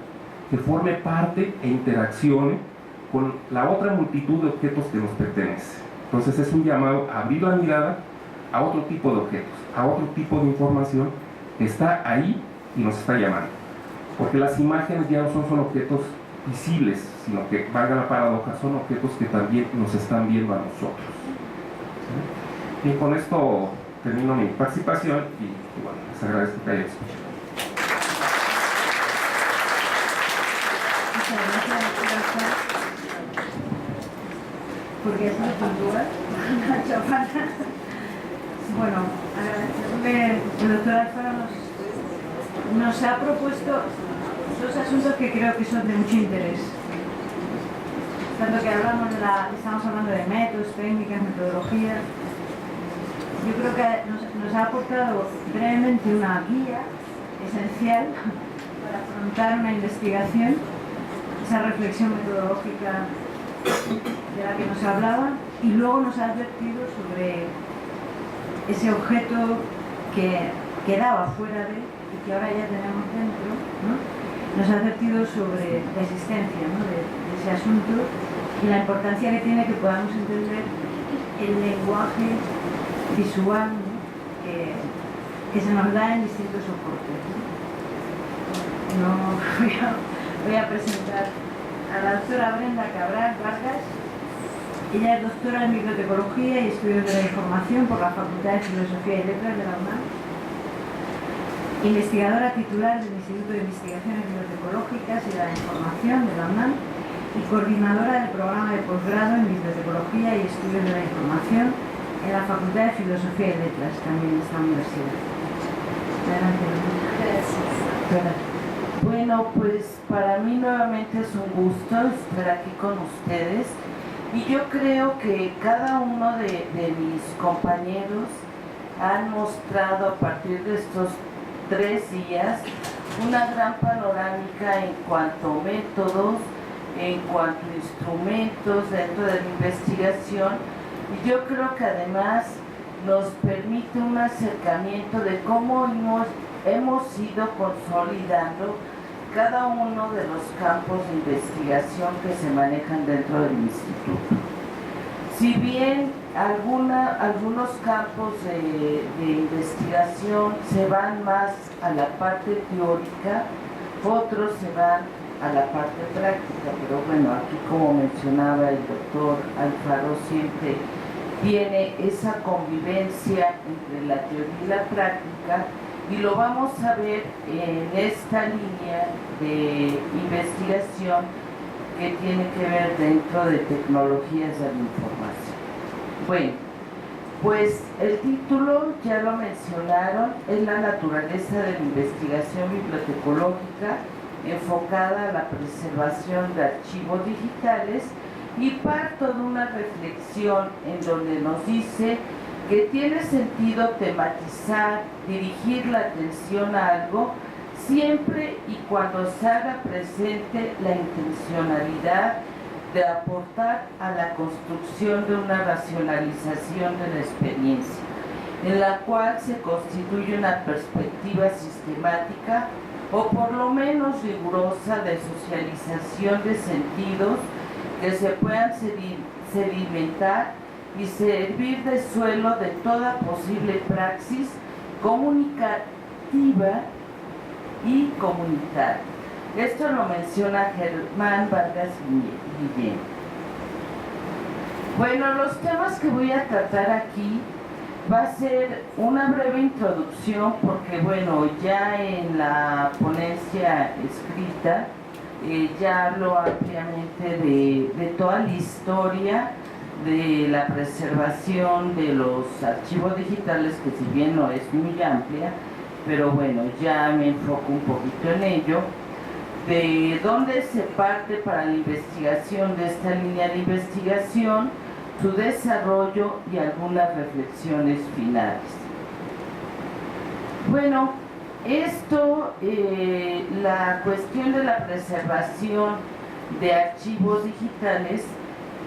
que forme parte e interaccione con la otra multitud de objetos que nos pertenece? Entonces es un llamado a abrir la mirada a otro tipo de objetos, a otro tipo de información que está ahí y nos está llamando. Porque las imágenes ya no son solo objetos visibles, sino que, valga la paradoja, son objetos que también nos están viendo a nosotros. ¿Sí? Y con esto termino mi participación y bueno, les agradezco que hayan escuchado. Muchas gracias, porque es muy puntual, no ha hecho falta. Bueno, agradecerle, el doctor Alfaro nos ha propuesto dos asuntos que creo que son de mucho interés. Tanto que estamos hablando de métodos, técnicas, metodologías. Yo creo que nos ha aportado brevemente una guía esencial para afrontar una investigación, esa reflexión metodológica de la que nos hablaba, y luego nos ha advertido sobre ese objeto que quedaba fuera de y que ahora ya tenemos dentro, ¿no? Nos ha advertido sobre la existencia, ¿no?, de ese asunto y la importancia que tiene que podamos entender el lenguaje visual, ¿no?, que se nos da en distintos soportes. No voy a presentar a la doctora Brenda Cabral Vargas. Ella es doctora en Bibliotecología y Estudios de la Información por la Facultad de Filosofía y Letras de la UNAM, investigadora titular del Instituto de Investigaciones Bibliotecológicas y de la Información de la UNAM y coordinadora del programa de posgrado en Bibliotecología y Estudios de la Información en la Facultad de Filosofía y Letras, también de esta universidad. Adelante, Gracias. Bueno, pues para mí nuevamente es un gusto estar aquí con ustedes. Y yo creo que cada uno de mis compañeros han mostrado a partir de estos 3 días una gran panorámica en cuanto a métodos, en cuanto a instrumentos dentro de la investigación, y yo creo que además nos permite un acercamiento de cómo hemos ido consolidando cada uno de los campos de investigación que se manejan dentro del instituto. Si bien algunos campos de investigación se van más a la parte teórica, otros se van a la parte práctica, pero bueno, aquí como mencionaba el doctor Alfaro, siempre tiene esa convivencia entre la teoría y la práctica, y lo vamos a ver en esta línea de investigación que tiene que ver dentro de tecnologías de la información. Bueno, pues el título ya lo mencionaron, es la naturaleza de la investigación bibliotecológica enfocada a la preservación de archivos digitales, y parto de una reflexión en donde nos dice que tiene sentido tematizar, dirigir la atención a algo siempre y cuando se haga presente la intencionalidad de aportar a la construcción de una racionalización de la experiencia, en la cual se constituye una perspectiva sistemática o por lo menos rigurosa de socialización de sentidos que se puedan sedimentar y servir de suelo de toda posible praxis comunicativa y comunitaria. Esto lo menciona Germán Vargas Guillén. Bueno, los temas que voy a tratar aquí va a ser una breve introducción porque, bueno, ya en la ponencia escrita ya hablo ampliamente de toda la historia de la preservación de los archivos digitales, que si bien no es muy amplia, pero bueno, ya me enfoco un poquito en ello, de dónde se parte para la investigación de esta línea de investigación, su desarrollo y algunas reflexiones finales. Bueno, esto, la cuestión de la preservación de archivos digitales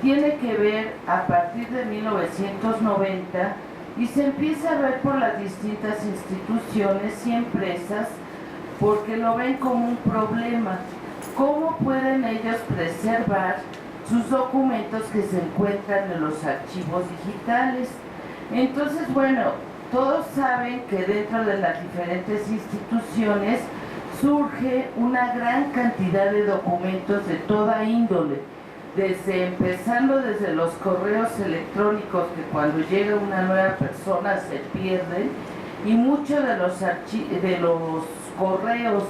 tiene que ver a partir de 1990 y se empieza a ver por las distintas instituciones y empresas porque lo ven como un problema. ¿Cómo pueden ellos preservar sus documentos que se encuentran en los archivos digitales? Entonces, bueno, todos saben que dentro de las diferentes instituciones surge una gran cantidad de documentos de toda índole, empezando desde los correos electrónicos que cuando llega una nueva persona se pierden, y muchos de los correos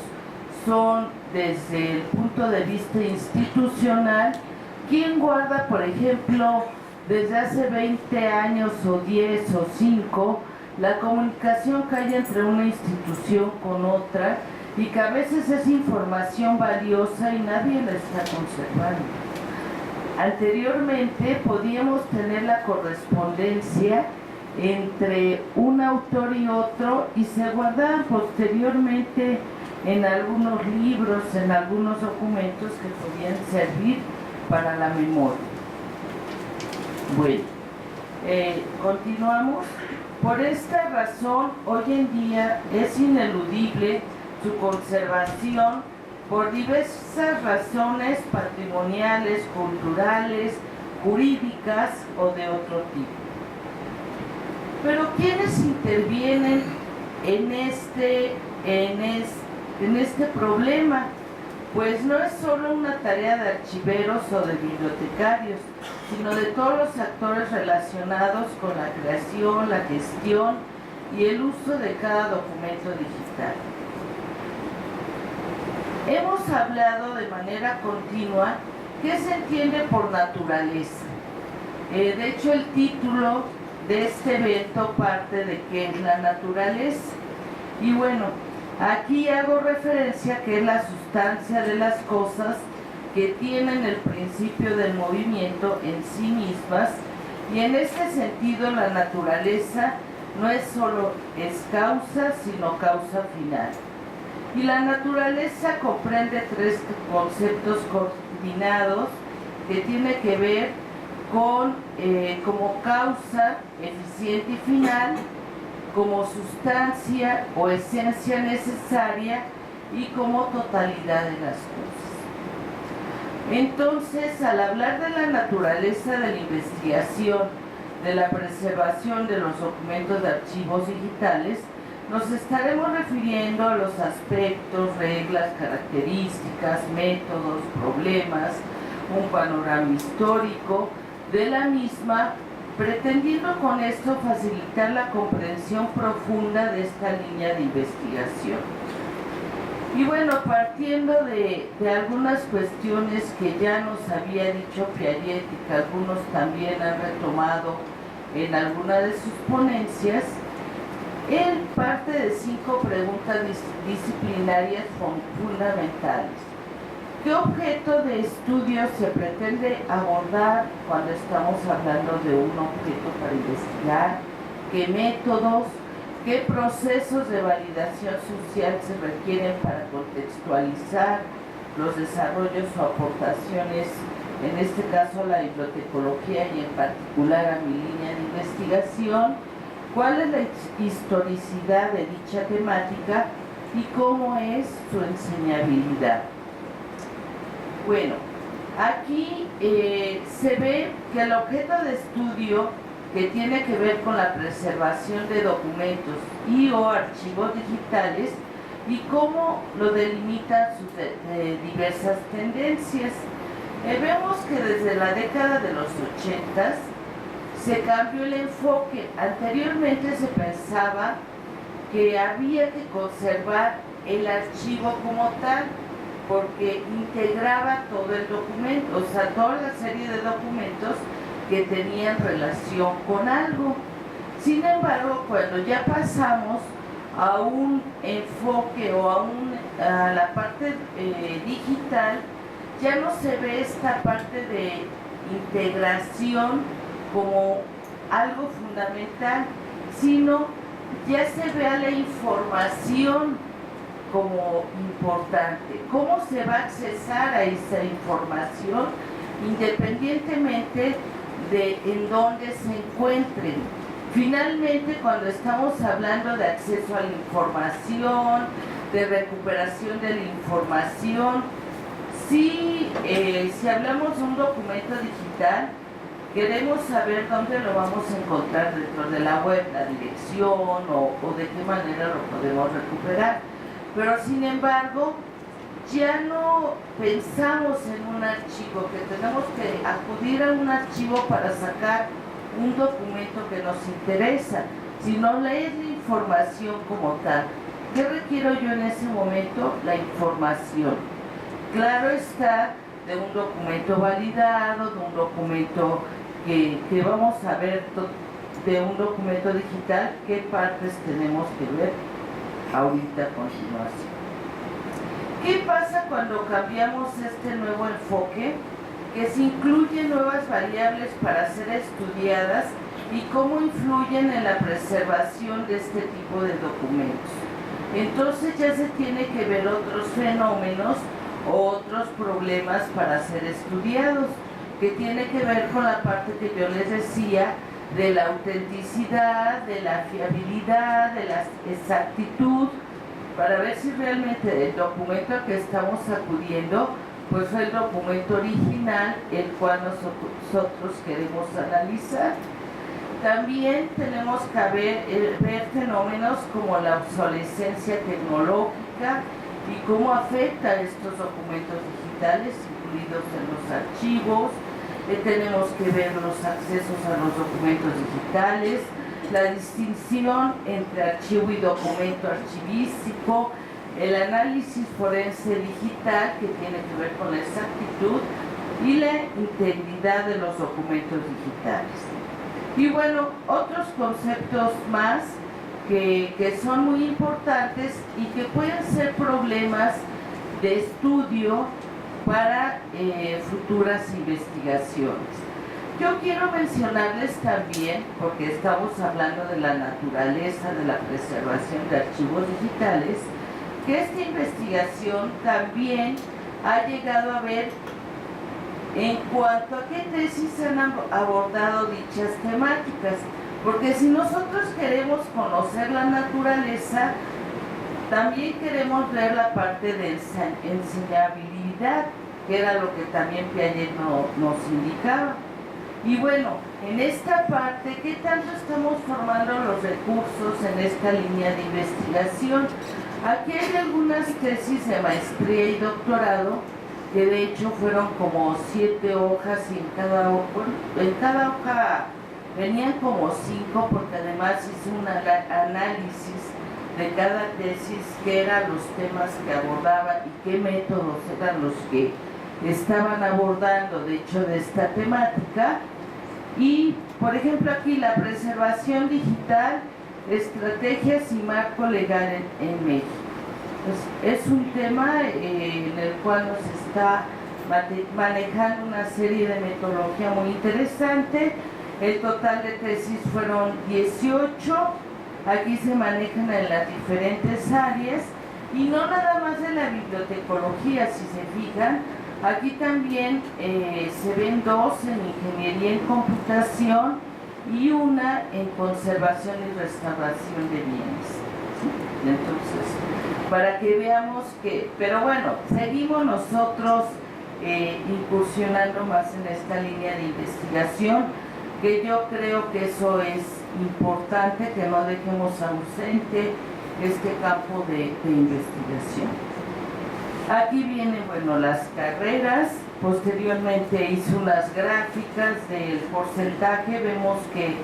son desde el punto de vista institucional. ¿Quién guarda, por ejemplo, desde hace 20 años o 10 o 5, la comunicación que hay entre una institución con otra y que a veces es información valiosa y nadie la está conservando? Anteriormente podíamos tener la correspondencia entre un autor y otro y se guardaban posteriormente en algunos libros, en algunos documentos que podían servir para la memoria. Bueno, continuamos. Por esta razón, hoy en día es ineludible su conservación por diversas razones patrimoniales, culturales, jurídicas o de otro tipo. Pero ¿quiénes intervienen en este problema? Pues no es solo una tarea de archiveros o de bibliotecarios, sino de todos los actores relacionados con la creación, la gestión y el uso de cada documento digital. Hemos hablado de manera continua qué se entiende por naturaleza. De hecho, el título de este evento parte de qué es la naturaleza. Y bueno, aquí hago referencia a que es la sustancia de las cosas que tienen el principio del movimiento en sí mismas, y en este sentido la naturaleza no es solo causa, sino causa final. Y la naturaleza comprende tres conceptos coordinados que tiene que ver con como causa eficiente y final, como sustancia o esencia necesaria y como totalidad de las cosas. Entonces, al hablar de la naturaleza de la investigación, de la preservación de los documentos de archivos digitales, nos estaremos refiriendo a los aspectos, reglas, características, métodos, problemas, un panorama histórico de la misma, pretendiendo con esto facilitar la comprensión profunda de esta línea de investigación. Y bueno, partiendo de algunas cuestiones que ya nos había dicho Piaget y que algunos también han retomado en alguna de sus ponencias, él parte de 5 preguntas disciplinarias fundamentales. ¿Qué objeto de estudio se pretende abordar cuando estamos hablando de un objeto para investigar? ¿Qué métodos, qué procesos de validación social se requieren para contextualizar los desarrollos o aportaciones en este caso a la bibliotecología y en particular a mi línea de investigación, cuál es la historicidad de dicha temática y cómo es su enseñabilidad. Bueno, aquí se ve que el objeto de estudio que tiene que ver con la preservación de documentos y o archivos digitales y cómo lo delimitan sus diversas tendencias. Vemos que desde la década de los 80 se cambió el enfoque. Anteriormente se pensaba que había que conservar el archivo como tal porque integraba todo el documento, o sea, toda la serie de documentos que tenían relación con algo. Sin embargo, cuando ya pasamos a un enfoque o a la parte digital, ya no se ve esta parte de integración como algo fundamental, sino ya se ve a la información como importante. ¿Cómo se va a accesar a esa información independientemente de en dónde se encuentren? Finalmente, cuando estamos hablando de acceso a la información, de recuperación de la información, si hablamos de un documento digital, queremos saber dónde lo vamos a encontrar dentro de la web, la dirección o de qué manera lo podemos recuperar. Pero sin embargo, ya no pensamos en un archivo, que tenemos que acudir a un archivo para sacar un documento que nos interesa, sino leer la información como tal. ¿Qué requiero yo en ese momento? La información. Claro está, de un documento validado, de un documento que vamos a ver, de un documento digital, qué partes tenemos que ver ahorita a continuación. ¿Qué pasa cuando cambiamos este nuevo enfoque? Que se incluyen nuevas variables para ser estudiadas y cómo influyen en la preservación de este tipo de documentos. Entonces ya se tiene que ver otros fenómenos o otros problemas para ser estudiados, que tiene que ver con la parte que yo les decía de la autenticidad, de la fiabilidad, de la exactitud, para ver si realmente el documento al que estamos acudiendo pues fue el documento original el cual nosotros queremos analizar. También tenemos que ver fenómenos como la obsolescencia tecnológica y cómo afecta a estos documentos digitales incluidos en los archivos. Tenemos que ver los accesos a los documentos digitales, la distinción entre archivo y documento archivístico, el análisis forense digital que tiene que ver con la exactitud y la integridad de los documentos digitales. Y bueno, otros conceptos más que son muy importantes y que pueden ser problemas de estudio para futuras investigaciones. Yo quiero mencionarles también, porque estamos hablando de la naturaleza de la preservación de archivos digitales, que esta investigación también ha llegado a ver en cuanto a qué tesis han abordado dichas temáticas, porque si nosotros queremos conocer la naturaleza, también queremos ver la parte de enseñabilidad, que era lo que también Piaget nos indicaba. Y bueno, en esta parte, ¿qué tanto estamos formando los recursos en esta línea de investigación? Aquí hay algunas tesis de maestría y doctorado, que de hecho fueron como 7 hojas y en cada hoja venían como 5, porque además hice un análisis de cada tesis, qué eran los temas que abordaban y qué métodos eran los que estaban abordando, de hecho, de esta temática. Y, por ejemplo, aquí la preservación digital, estrategias y marco legal en México. Es un tema en el cual nos está manejando una serie de metodología muy interesante. El total de tesis fueron 18. Aquí se manejan en las diferentes áreas y no nada más de la bibliotecología, si se fijan, Aquí también se ven 2 en ingeniería en computación y una en conservación y restauración de bienes. ¿Sí? Entonces, para que veamos que, pero bueno, seguimos nosotros incursionando más en esta línea de investigación, que yo creo que eso es importante, que no dejemos ausente este campo de investigación. Aquí vienen, bueno, las carreras. Posteriormente hice unas gráficas del porcentaje. Vemos que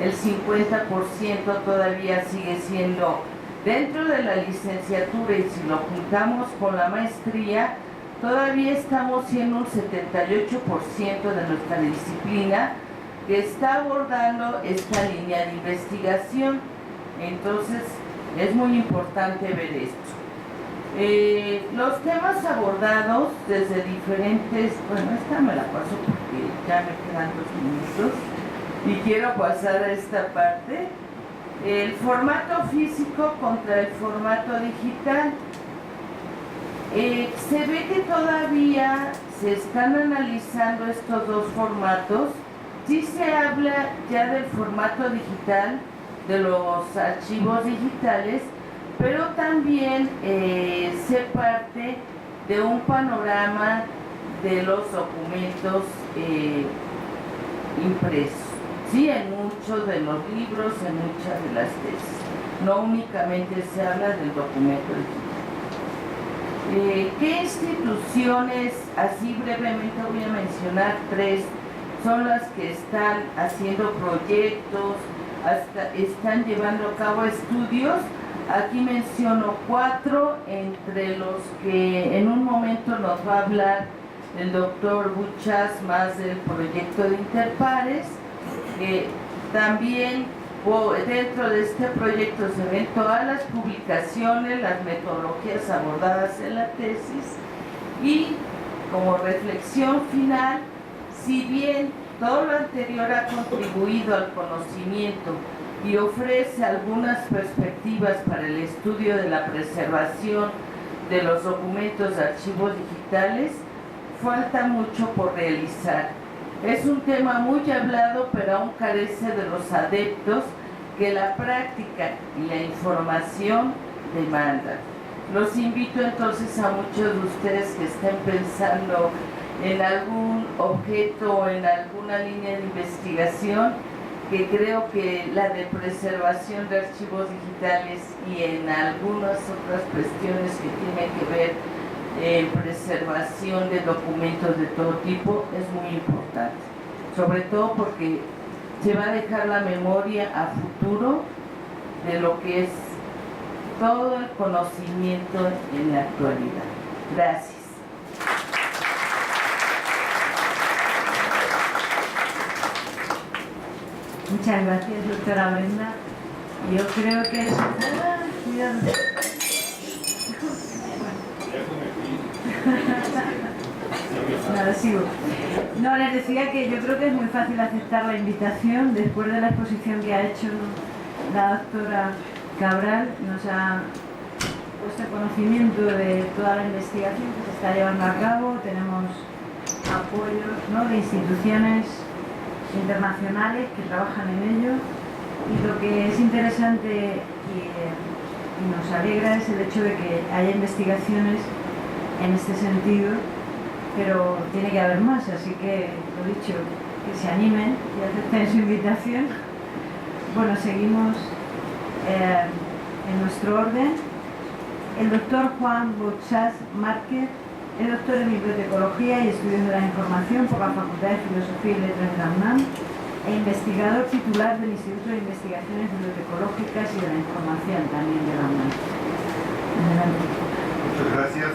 el 50% todavía sigue siendo dentro de la licenciatura, y si lo juntamos con la maestría, todavía estamos siendo un 78% de nuestra disciplina que está abordando esta línea de investigación. Entonces, es muy importante ver esto. Los temas abordados desde diferentes, bueno, esta me la paso porque ya me quedan 2 minutos y quiero pasar a esta parte. El formato físico contra el formato digital. Se ve que todavía se están analizando estos 2 formatos. Sí se habla ya del formato digital, de los archivos digitales, pero también se parte de un panorama de los documentos impresos, ¿sí? En muchos de los libros, en muchas de las tesis. No únicamente se habla del documento digital. ¿Qué instituciones, así brevemente voy a mencionar 3, son las que están haciendo proyectos, hasta están llevando a cabo estudios? Aquí menciono 4, entre los que en un momento nos va a hablar el doctor Buchas más del proyecto de Interpares. También dentro de este proyecto se ven todas las publicaciones, las metodologías abordadas en la tesis, y como reflexión final, si bien todo lo anterior ha contribuido al conocimiento y ofrece algunas perspectivas para el estudio de la preservación de los documentos de archivos digitales, falta mucho por realizar. Es un tema muy hablado, pero aún carece de los adeptos que la práctica y la información demandan. Los invito entonces a muchos de ustedes que estén pensando en algún objeto o en alguna línea de investigación, que creo que la de preservación de archivos digitales y en algunas otras cuestiones que tienen que ver en preservación de documentos de todo tipo es muy importante, sobre todo porque se va a dejar la memoria a futuro de lo que es todo el conocimiento en la actualidad. Gracias. Muchas gracias, doctora Brenda. Yo creo que es... cuidado. Nada, sigo. No, les decía que yo creo que es muy fácil aceptar la invitación después de la exposición que ha hecho la doctora Cabral. Nos ha puesto conocimiento de toda la investigación que se está llevando a cabo. Tenemos apoyos, ¿no?, de instituciones internacionales que trabajan en ello, y lo que es interesante y nos alegra es el hecho de que haya investigaciones en este sentido, pero tiene que haber más, así que lo dicho, que se animen y acepten su invitación. Bueno, seguimos en nuestro orden. El doctor Juan Buchas Márquez es doctor en Bibliotecología y Estudios de la Información por la Facultad de Filosofía y Letras de la UNAM e investigador titular del Instituto de Investigaciones Bibliotecológicas y de la Información también de la UNAM. Adelante. Muchas gracias.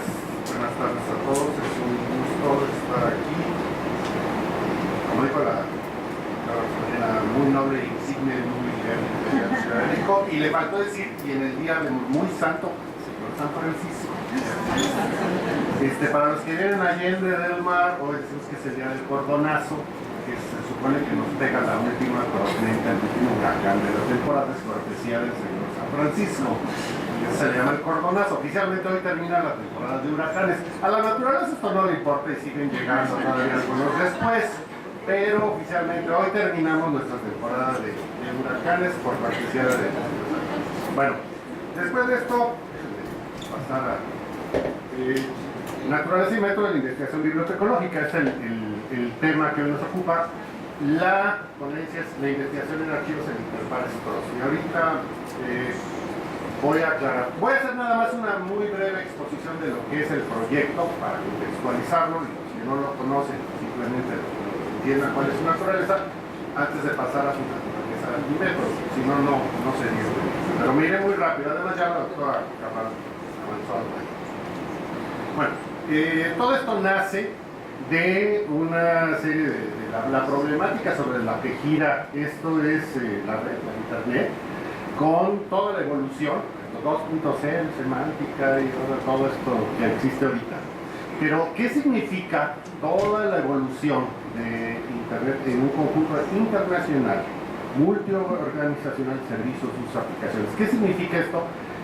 Buenas tardes a todos. Es un gusto estar aquí. Como dijo la muy noble e insigne muy Ciudad de México, y le faltó decir, y en el día muy santo, señor San Francisco. Para los que vienen Allende del Mar, hoy decimos que es el día del cordonazo, que se supone que nos pega la última tormenta, el último huracán de la temporada, es cortesía del señor San Francisco. Ese se le llama el cordonazo. Oficialmente hoy termina la temporada de huracanes. A la naturaleza esto no le importa y siguen llegando todavía algunos después. Pero oficialmente hoy terminamos nuestra temporada de huracanes por cortesía de... Bueno, después de esto, pasar a... naturaleza y método de la investigación bibliotecológica es el tema que hoy nos ocupa. La ponencia es la investigación en archivos en interpares-PROS. Y ahorita voy a aclarar. Voy a hacer nada más una muy breve exposición de lo que es el proyecto para contextualizarlo y los que no lo conocen simplemente entiendan cuál es su naturaleza antes de pasar a su naturaleza y método. Si no, no sería. Pero me iré muy rápido. Además ya la doctora Cabral avanzó algo. Bueno, todo esto nace de una serie de la problemática sobre la que gira esto es la red, la internet, con toda la evolución, 2.0, semántica y todo esto que existe ahorita. Pero, ¿qué significa toda la evolución de internet en un conjunto internacional, multiorganizacional, servicios, sus aplicaciones? ¿Qué significa esto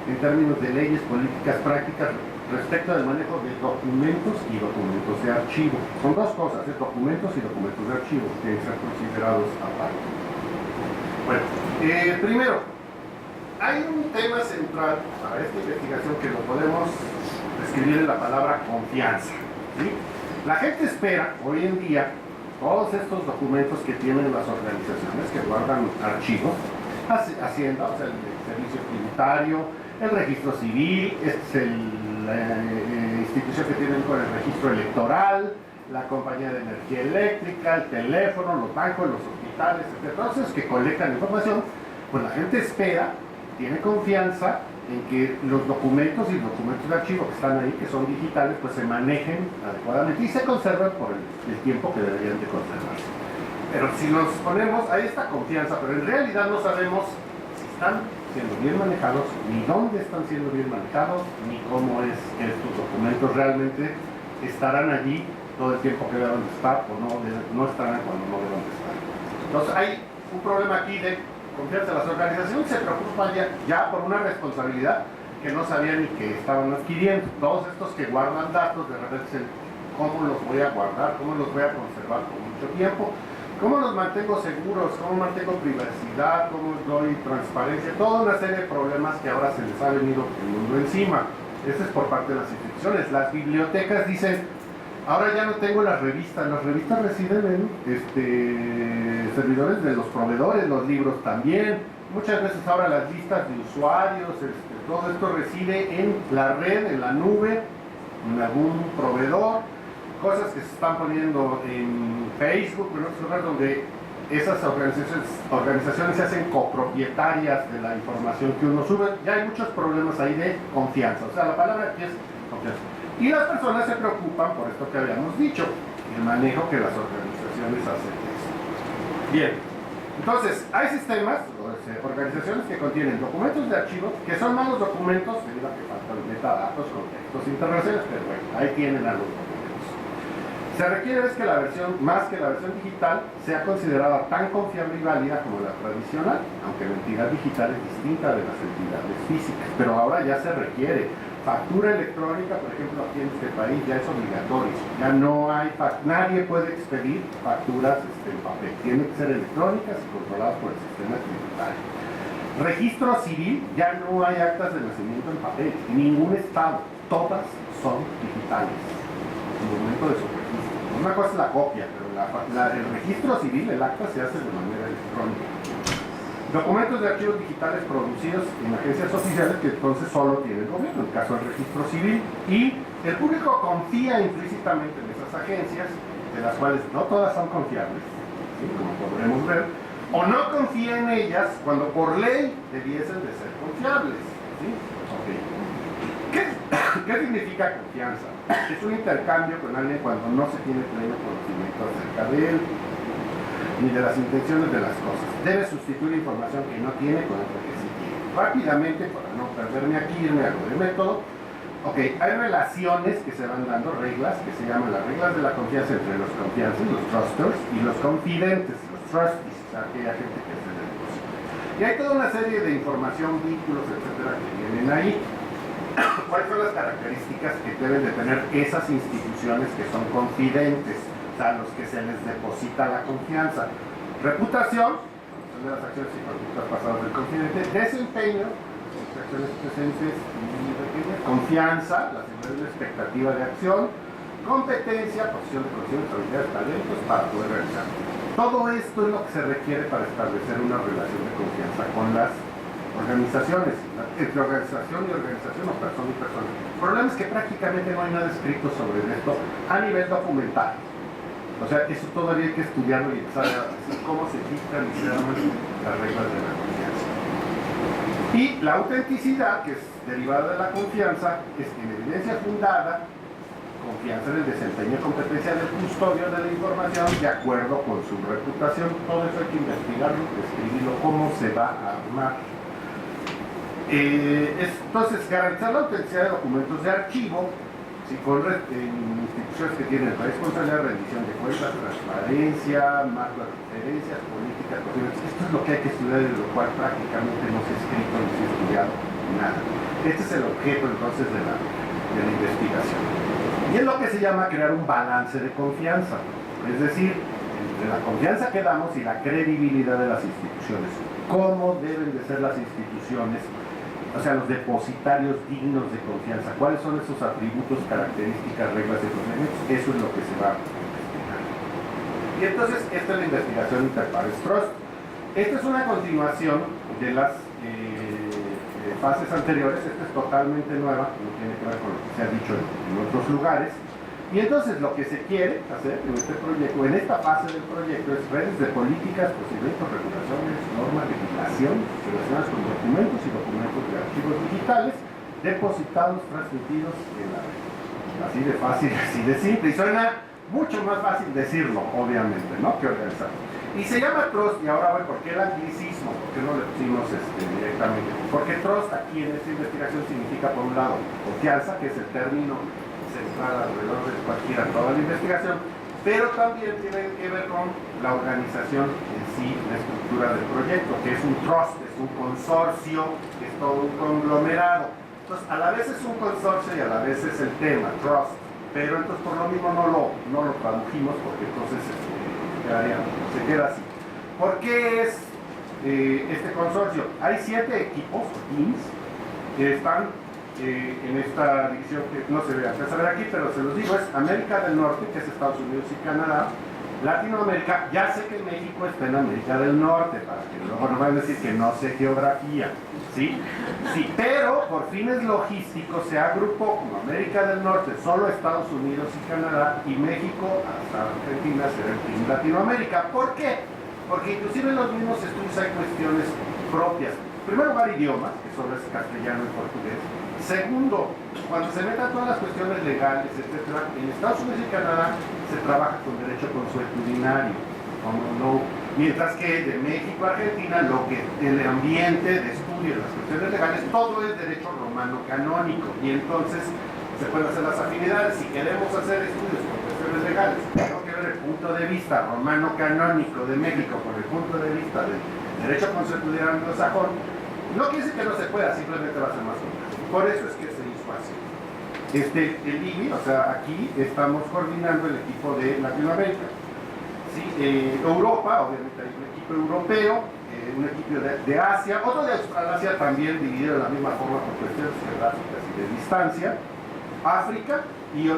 en términos de leyes, políticas, prácticas respecto del manejo de documentos y documentos de archivo? Son dos cosas, documentos y documentos de archivo, que deben ser considerados aparte. Bueno, primero, hay un tema central para esta investigación que lo podemos describir en la palabra confianza, ¿sí? La gente espera, hoy en día, todos estos documentos que tienen las organizaciones que guardan archivos, Hacienda, o sea, el servicio tributario, el registro civil, este es la institución que tienen con el registro electoral, la compañía de energía eléctrica, el teléfono, los bancos, los hospitales, etc. Todos esos que colectan información, pues la gente espera, tiene confianza en que los documentos y los documentos de archivo que están ahí, que son digitales, pues se manejen adecuadamente y se conserven por el tiempo que deberían de conservarse. Pero si nos ponemos, hay esta confianza, pero en realidad no sabemos si están siendo bien manejados, ni dónde están siendo bien manejados, ni cómo es que estos documentos realmente estarán allí todo el tiempo que deben de estar o no estarán cuando no deben de estar. Entonces hay un problema aquí de confianza. Las organizaciones se preocupan ya por una responsabilidad que no sabían ni que estaban adquiriendo. Todos estos que guardan datos de repente dicen, ¿cómo los voy a guardar? ¿Cómo los voy a conservar por mucho tiempo? ¿Cómo los mantengo seguros? ¿Cómo mantengo privacidad? ¿Cómo doy transparencia? Toda una serie de problemas que ahora se les ha venido el mundo encima. Este es por parte de las instituciones. Las bibliotecas dicen, ahora ya no tengo las revistas residen en servidores de los proveedores, los libros también. Muchas veces ahora las listas de usuarios, todo esto reside en la red, en la nube, en algún proveedor. Cosas que se están poniendo en Facebook, en otros lugares donde esas organizaciones se hacen copropietarias de la información que uno sube. Ya hay muchos problemas ahí de confianza. O sea, la palabra aquí es confianza. Y las personas se preocupan por esto que habíamos dicho, el manejo que las organizaciones hacen. Bien, entonces hay sistemas, organizaciones que contienen documentos de archivo, que son malos documentos, debido a que faltan metadatos, contextos internacionales, pero bueno, ahí tienen a los documentos. Se requiere es que la versión, más que la versión digital, sea considerada tan confiable y válida como la tradicional, aunque la entidad digital es distinta de las entidades físicas, pero ahora ya se requiere. Factura electrónica, por ejemplo, aquí en este país ya es obligatorio. Ya no hay, nadie puede expedir facturas en papel. Tienen que ser electrónicas y controladas por el sistema tributario. Registro civil, ya no hay actas de nacimiento en papel. Ningún estado, todas son digitales. En el momento de su registro. Una cosa es la copia, pero el registro civil, el acta, se hace de manera electrónica. Documentos de archivos digitales producidos en agencias oficiales que entonces solo tiene el gobierno, en el caso del registro civil, y el público confía implícitamente en esas agencias, de las cuales no todas son confiables, ¿sí? Como podremos ver, o no confía en ellas cuando por ley debiesen de ser confiables. ¿Sí? Okay. ¿Qué significa confianza? Es un intercambio con alguien cuando no se tiene pleno conocimiento acerca de él, ni de las intenciones de las cosas. Debe sustituir información que no tiene con otra que sí tiene. Rápidamente, para no perderme aquí, irme a lo de método. Ok, hay relaciones que se van dando, reglas que se llaman las reglas de la confianza entre los confianzas, los trusters, y los confidentes, los trustees, o sea, aquella gente que es de negocio. Y hay toda una serie de información, vínculos, etcétera, que vienen ahí. ¿Cuáles son las características que deben de tener esas instituciones que son confidentes, o sea, a los que se les deposita la confianza? Reputación, de las acciones y conductas pasadas del confidente; desempeño, las acciones presentes y pequeñas; confianza, la seguridad de una expectativa de acción; competencia, posición de conocimientos, habilidades, talentos para poder realizar. Todo esto es lo que se requiere para establecer una relación de confianza con las organizaciones, entre organización y organización, o persona y persona. El problema es que prácticamente no hay nada escrito sobre esto a nivel documental. O sea, eso todavía hay que estudiarlo y empezar a decir cómo se dictan y se arman las reglas de la confianza. Y la autenticidad, que es derivada de la confianza, es en evidencia fundada, confianza en el desempeño y competencia del custodio de la información de acuerdo con su reputación. Todo eso hay que investigarlo, escribirlo, cómo se va a armar. Entonces, garantizar la autenticidad de documentos de archivo, ¿sí? En instituciones que tienen responsabilidad, rendición de cuentas, transparencia, marco de referencias, políticas, procedimientos. Esto es lo que hay que estudiar y de lo cual prácticamente no se ha escrito ni se ha estudiado nada. Este es el objeto entonces de la investigación. Y es lo que se llama crear un balance de confianza, es decir, entre la confianza que damos y la credibilidad de las instituciones. ¿Cómo deben de ser las instituciones? O sea, los depositarios dignos de confianza. ¿Cuáles son esos atributos, características, reglas y procedimientos? Eso es lo que se va a investigar. Y entonces, esta es la investigación Interpares Trust. Esta es una continuación de las fases anteriores. Esta es totalmente nueva, no tiene que ver con lo que se ha dicho en otros lugares. Y entonces lo que se quiere hacer en este proyecto, en esta fase del proyecto, es redes de políticas, procedimientos, regulaciones, normas, legislación relacionadas con documentos y documentos de archivos digitales depositados, transmitidos en la red. Así de fácil, así de simple. Y suena mucho más fácil decirlo, obviamente, ¿no?, que organizarlo. Y se llama Trust, y ahora voy, ¿por qué el anglicismo? ¿Por qué no le pusimos directamente? Porque Trust aquí en esta investigación significa, por un lado, confianza, que es el término central alrededor de cualquiera, toda la investigación, pero también tiene que ver con la organización en sí, la estructura del proyecto, que es un trust, es un consorcio, es todo un conglomerado. Entonces, a la vez es un consorcio y a la vez es el tema, trust, pero entonces por lo mismo no lo tradujimos, porque entonces se queda así. ¿Por qué es este consorcio? Hay 7 equipos, teams, que están en esta división que no se ve, alcanza a ver aquí, pero se los digo, es América del Norte, que es Estados Unidos y Canadá; Latinoamérica, ya sé que México está en América del Norte, para que luego no vayan a decir que no sé geografía, ¿sí? Sí, pero por fines logísticos se agrupó como América del Norte, solo Estados Unidos y Canadá, y México hasta Argentina será el team Latinoamérica. ¿Por qué? Porque inclusive en los mismos estudios hay cuestiones propias. En primer lugar, idiomas, que solo es castellano y portugués. Segundo, cuando se metan todas las cuestiones legales, etcétera, en Estados Unidos y Canadá se trabaja con derecho consuetudinario, mientras que de México a Argentina, el ambiente de estudio de las cuestiones legales, todo es derecho romano canónico, y entonces se pueden hacer las afinidades. Si queremos hacer estudios con cuestiones legales, tengo que ver el punto de vista romano canónico de México con el punto de vista del derecho consuetudinario anglosajón. No quiere decir que no se pueda, simplemente va a ser más complejo. Por eso es que se hizo así. El IBI, o sea, aquí estamos coordinando el equipo de Latinoamérica. ¿Sí? Europa, obviamente hay un equipo europeo, un equipo de Asia, otro de Australasia también dividido de la misma forma por cuestiones geográficas y de distancia, África, y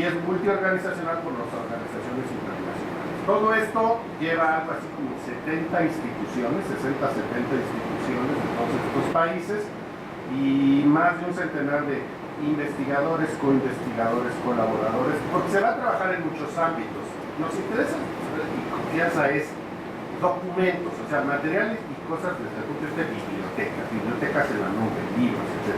es multiorganizacional por las organizaciones internacionales. Todo esto lleva algo así como 70 instituciones, 60-70 instituciones de todos estos países, y más de un centenar de investigadores, coinvestigadores, colaboradores, porque se va a trabajar en muchos ámbitos. Nos interesa, y confianza es documentos, o sea, materiales y cosas desde el punto de vista de bibliotecas en la nube, libros, etc.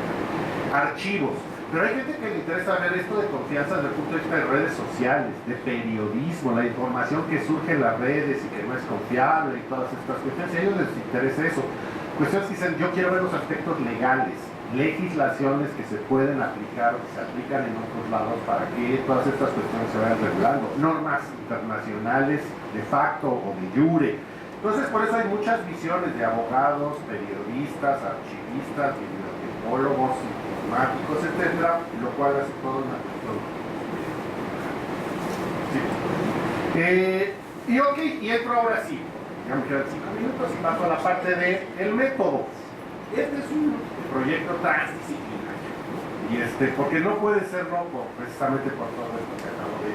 Archivos. Pero hay gente que le interesa ver esto de confianza desde el punto de vista de redes sociales, de periodismo, la información que surge en las redes y que no es confiable y todas estas cuestiones. A ellos les interesa eso. Cuestiones que dicen, yo quiero ver los aspectos legales, legislaciones que se pueden aplicar o que se aplican en otros lados para que todas estas cuestiones se vayan regulando, normas internacionales de facto o de jure, Entonces, por eso hay muchas visiones de abogados, periodistas, archivistas, bibliotecólogos, informáticos, etcétera, lo cual hace toda una cuestión. Sí. Y entro ahora sí, ya me quedan 5 minutos y paso a la parte del método. Este es un proyecto transdisciplinario, y porque no puede serlo precisamente por todo esto que acabo de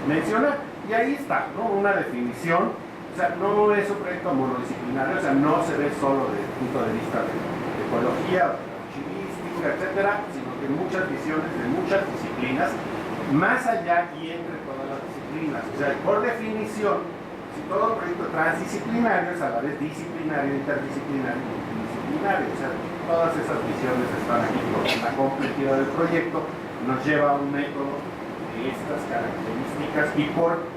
mencionar. Y ahí está, ¿no? Una definición. O sea, no es un proyecto monodisciplinario, o sea, no se ve solo desde el punto de vista de ecología, archivística, etcétera, sino que muchas visiones de muchas disciplinas, más allá y entre todas las disciplinas. O sea, por definición, si todo proyecto transdisciplinario es a la vez disciplinario, interdisciplinario y multidisciplinario. O sea, todas esas visiones están aquí porque la complejidad del proyecto nos lleva a un método de estas características y por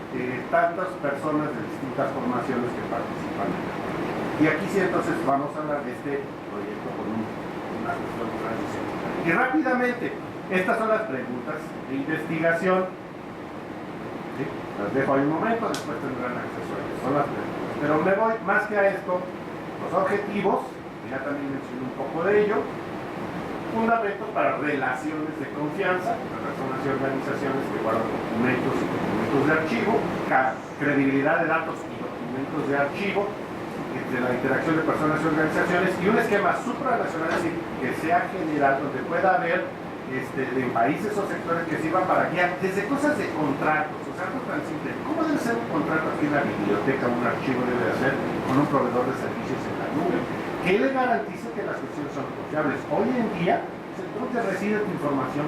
tantas personas de distintas formaciones que participan en el proyecto. Y aquí sí, entonces vamos a hablar de este proyecto con una cuestión transdisciplinaria. Y rápidamente, estas son las preguntas de investigación. ¿Sí? Las dejo ahí un momento, después tendrán acceso a ellas. Son las preguntas. Pero me voy más que a esto, los objetivos, ya también mencioné un poco de ello. Fundamento para relaciones de confianza entre personas y organizaciones que guardan documentos y documentos de archivo, credibilidad de datos y documentos de archivo entre la interacción de personas y organizaciones, y un esquema supranacional, es decir, que sea general, donde pueda haber de países o sectores que sirvan para guiar desde cosas de contratos, o sea, algo tan simple. ¿Cómo debe ser un contrato aquí en la biblioteca? Un archivo debe hacer con un proveedor de servicios en la nube. ¿Qué le garantiza que las cuestiones son confiables? Hoy en día, ¿dónde reside tu información?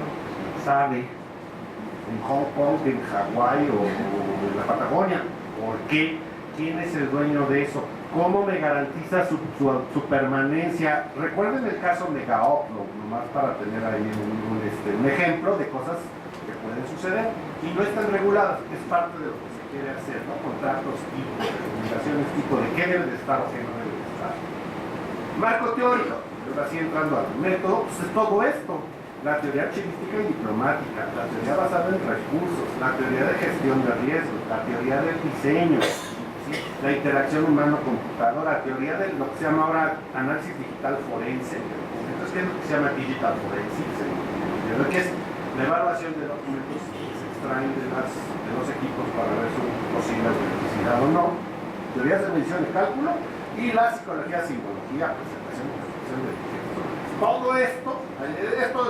¿Sabe? ¿En Hong Kong, en Hawái o en la Patagonia? ¿Por qué? ¿Quién es el dueño de eso? ¿Cómo me garantiza su permanencia? Recuerden el caso MegaUpload, nomás para tener ahí un ejemplo de cosas que pueden suceder y no están reguladas. Es parte de lo que se quiere hacer, ¿no? Contratos tipo, recomendaciones tipo de qué debe de estar o qué no debe de estar. Marco teórico, ahora sí entrando al método, pues es todo esto. La teoría archivística y diplomática, la teoría basada en recursos, la teoría de gestión de riesgos, la teoría del diseño, ¿sí? La interacción humano-computadora, la teoría de lo que se llama ahora análisis digital forense. Entonces, ¿qué es lo que se llama digital forensics? Que es la evaluación de documentos que se extraen de los equipos para ver su posible autenticidad o no. Teorías de medición y cálculo. Y la psicología, simbología, presentación y construcción de etiquetas. Todo esto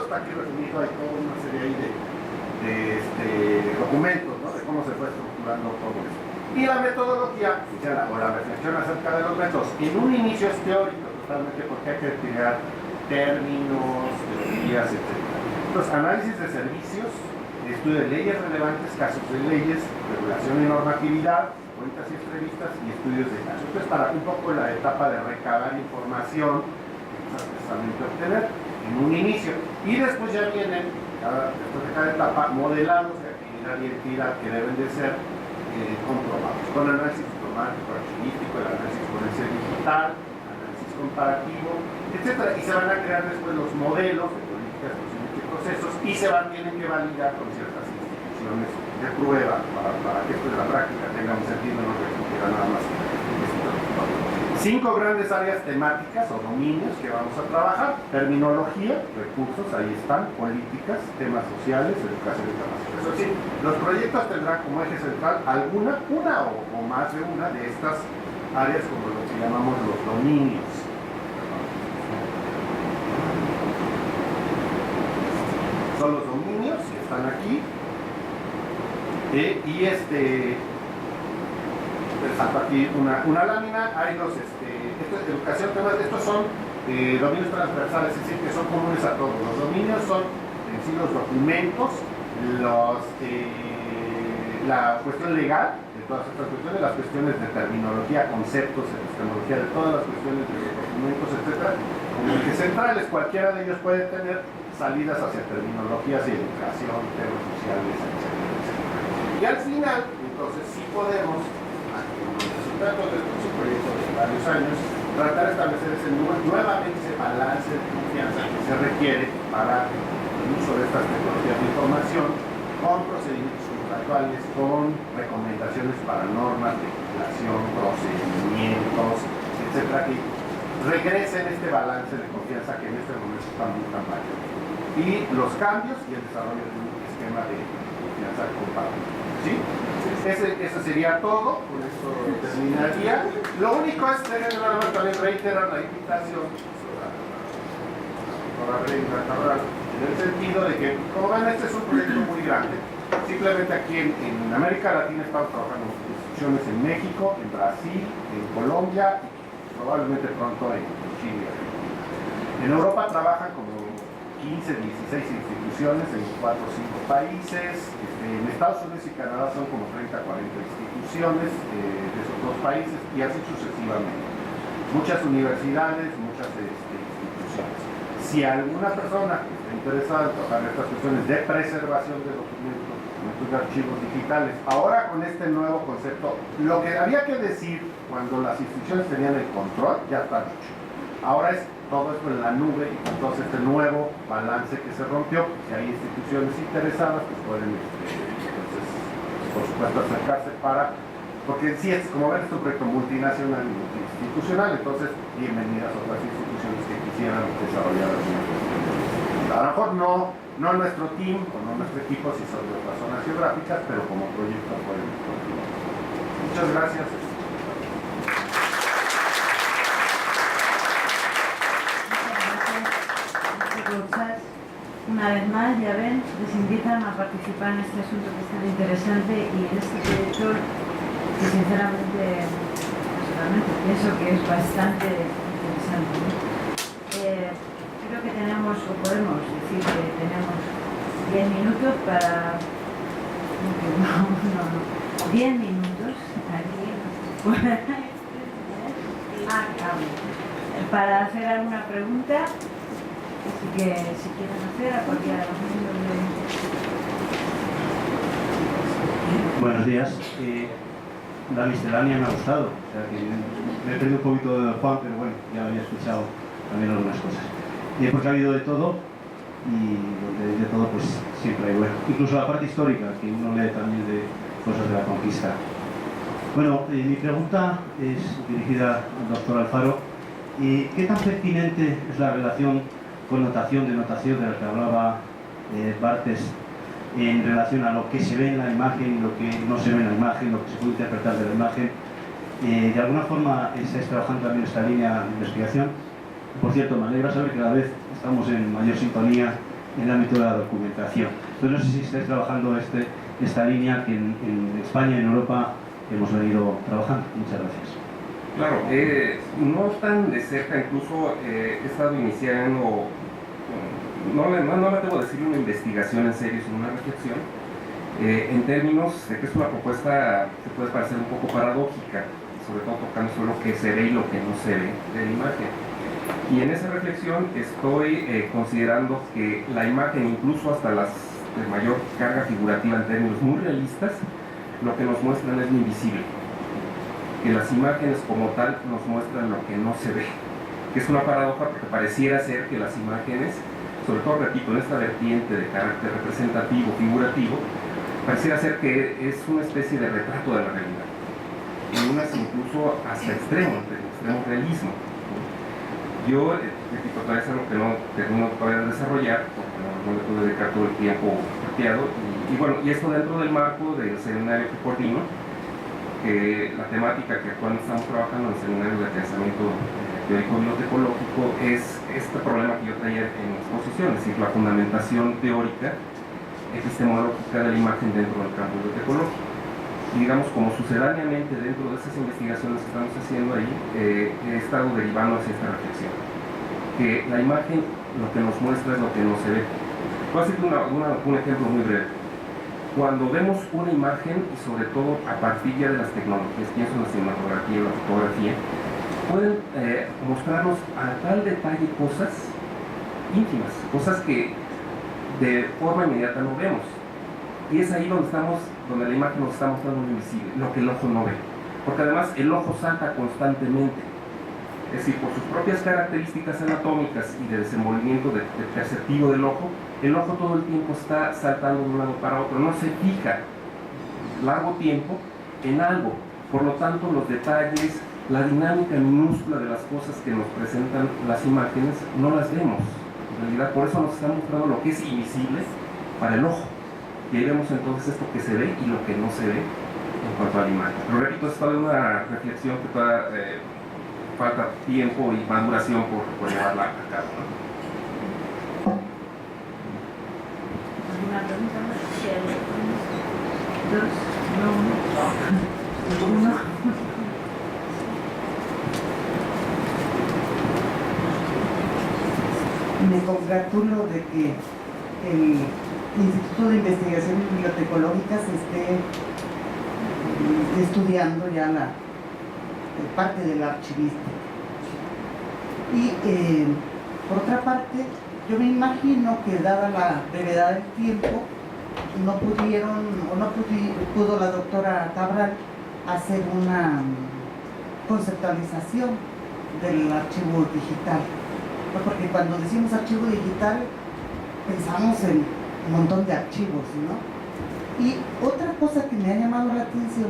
está aquí resumido, hay toda una serie ahí de documentos, ¿no? De cómo se fue estructurando todo esto. Y la metodología, o la reflexión acerca de los métodos, en un inicio es teórico totalmente porque hay que crear términos, teorías, etc. Entonces, análisis de servicios, estudio de leyes relevantes, casos de leyes, regulación y normatividad, cuentas y entrevistas y estudios de casos. Esto es para un poco la etapa de recabar información que precisamente obtener en un inicio. Y después ya vienen, después de cada etapa, modelados de actividad y entidad que deben de ser comprobados. Con análisis automático, archivístico, el análisis forense digital, análisis comparativo, etc. Y se van a crear después los modelos de políticas, procedimientos y procesos y tienen que validar con ciertas instituciones de prueba para que esto de la práctica tenga un sentido, no que nada más. 5 grandes áreas temáticas o dominios que vamos a trabajar: terminología, recursos, ahí están, políticas, temas sociales, educación internacional. Eso sí, los proyectos tendrán como eje central una o más de una de estas áreas, como lo que llamamos los dominios. Son los dominios que están aquí. Aquí una lámina, hay esto es educación, temas, estos son dominios transversales, es decir, que son comunes a todos. Los dominios son en sí los documentos, la cuestión legal de todas estas cuestiones, las cuestiones de terminología, conceptos, epistemología, de todas las cuestiones de los documentos, etc. Como ejes centrales, cualquiera de ellos puede tener salidas hacia terminologías y educación, temas sociales, etc. Y al final, entonces, sí podemos, como resultado de estos proyectos de varios años, tratar de establecer nuevamente ese balance de confianza que se requiere para el uso de estas tecnologías de información con procedimientos como la textuales con recomendaciones para normas de legislación, procedimientos, etcétera, que regresen este balance de confianza que en este momento está muy cambiante. Y los cambios y el desarrollo de un esquema de confianza compartido. ¿Sí? Eso sería todo, con esto terminaría. Lo único es también reiterar la invitación en el sentido de que, como ven, este es un proyecto muy grande. Simplemente aquí en América Latina estamos trabajando en instituciones en México, en Brasil, en Colombia y probablemente pronto en Chile. En Europa trabajan como 15, 16 instituciones en 4 o 5 países. En Estados Unidos y Canadá son como 30, 40 instituciones de esos dos países y así sucesivamente. Muchas universidades, muchas instituciones. Si alguna persona está interesada en trabajar en estas cuestiones de preservación de documentos de archivos digitales, ahora con este nuevo concepto, lo que había que decir cuando las instituciones tenían el control ya está dicho. Ahora es todo esto en la nube y con todo este nuevo balance que se rompió. Si hay instituciones interesadas, pues pueden, entonces, por supuesto, acercarse porque sí es, como ven, es un proyecto multinacional y multiinstitucional, entonces bienvenidas otras instituciones que quisieran desarrollar alguna cuestión. A lo mejor no nuestro team o no nuestro equipo si son de otras zonas geográficas, pero como proyecto pueden continuar. Muchas gracias. Una vez más, ya ven, les invitan a participar en este asunto que es tan interesante y en este proyecto que sinceramente, personalmente pienso que es bastante interesante, ¿no? Creo que tenemos, o podemos decir que tenemos 10 minutos para... 10 minutos aquí para hacer alguna pregunta. Así que si quieren hacer a cualquiera de los miembros de... Buenos días. La miscelánea me ha gustado, o sea que me he perdido un poquito de Juan, pero bueno, ya había escuchado también algunas cosas. Porque ha habido de todo y donde hay de todo pues siempre hay bueno. Incluso la parte histórica, que uno lee también de cosas de la conquista. Bueno, mi pregunta es dirigida al doctor Alfaro. ¿Qué tan pertinente es la relación connotación de notación de la que hablaba Barthes en relación a lo que se ve en la imagen y lo que no se ve en la imagen, lo que se puede interpretar de la imagen? De alguna forma estáis trabajando también esta línea de investigación. Por cierto, me alegra saber que cada vez estamos en mayor sintonía en el ámbito de la documentación. Entonces no sé si estáis trabajando esta línea que en España y en Europa hemos venido trabajando. Muchas gracias. Claro, no tan de cerca, incluso he estado iniciando, no me atrevo a decir una investigación en serio, sino una reflexión, en términos de que es una propuesta que puede parecer un poco paradójica, sobre todo tocando solo lo que se ve y lo que no se ve de la imagen. Y en esa reflexión estoy considerando que la imagen, incluso hasta las de mayor carga figurativa en términos muy realistas, lo que nos muestran es lo invisible. Que las imágenes como tal nos muestran lo que no se ve, que es una paradoja porque pareciera ser que las imágenes, sobre todo, repito, en esta vertiente de carácter representativo, figurativo, pareciera ser que es una especie de retrato de la realidad, en unas incluso hasta extremo realismo. Yo, repito, todavía es algo que no termino todavía de desarrollar, porque no le puedo dedicar todo el tiempo apropiado, y bueno, y esto dentro del marco del seminario que coordino, que la temática que actualmente estamos trabajando en el seminario de pensamiento teórico bibliotecológico es este problema que yo traía en la exposición, es decir, la fundamentación teórica epistemológica de la imagen dentro del campo bibliotecológico. Y digamos, como sucedáneamente dentro de esas investigaciones que estamos haciendo ahí, he estado derivando hacia esta reflexión, que la imagen lo que nos muestra es lo que no se ve. Voy a hacer un ejemplo muy breve. Cuando vemos una imagen, y sobre todo a partir ya de las tecnologías, pienso en la cinematografía y la fotografía, pueden mostrarnos a tal detalle cosas íntimas, cosas que de forma inmediata no vemos. Y es ahí donde la imagen nos está mostrando lo invisible, lo que el ojo no ve. Porque además el ojo salta constantemente. Es decir, por sus propias características anatómicas y de desenvolvimiento perceptivo del ojo, el ojo todo el tiempo está saltando de un lado para otro, no se fija largo tiempo en algo. Por lo tanto, los detalles, la dinámica minúscula de las cosas que nos presentan las imágenes, no las vemos. En realidad, por eso nos están mostrando lo que es invisible para el ojo. Y ahí vemos entonces esto que se ve y lo que no se ve en cuanto a la imagen. Pero repito, es toda una reflexión que todavía falta tiempo y maduración por llevarla a cabo, ¿no? ¿Alguna pregunta más? Dos, no, uno. Me congratulo de que el Instituto de Investigaciones Bibliotecológicas esté estudiando ya la parte de la archivística. Y por otra parte, yo me imagino que dada la brevedad del tiempo, no pudieron, o no pudo la doctora Cabral hacer una conceptualización del archivo digital. Porque cuando decimos archivo digital, pensamos en un montón de archivos, ¿no? Y otra cosa que me ha llamado la atención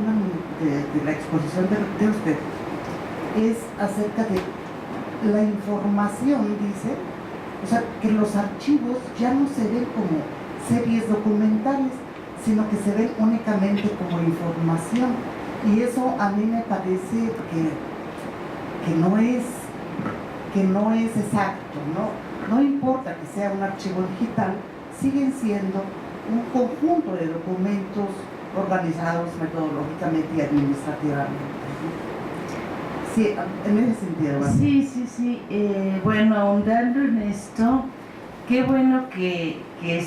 de la exposición de usted es acerca de la información, dice, o sea, que los archivos ya no se ven como series documentales, sino que se ven únicamente como información. Y eso a mí me parece que no es exacto, ¿no? No importa que sea un archivo digital, siguen siendo un conjunto de documentos organizados metodológicamente y administrativamente, ¿no? Sí, en ese sentido. ¿Verdad? Sí. Bueno, ahondando en esto, qué bueno que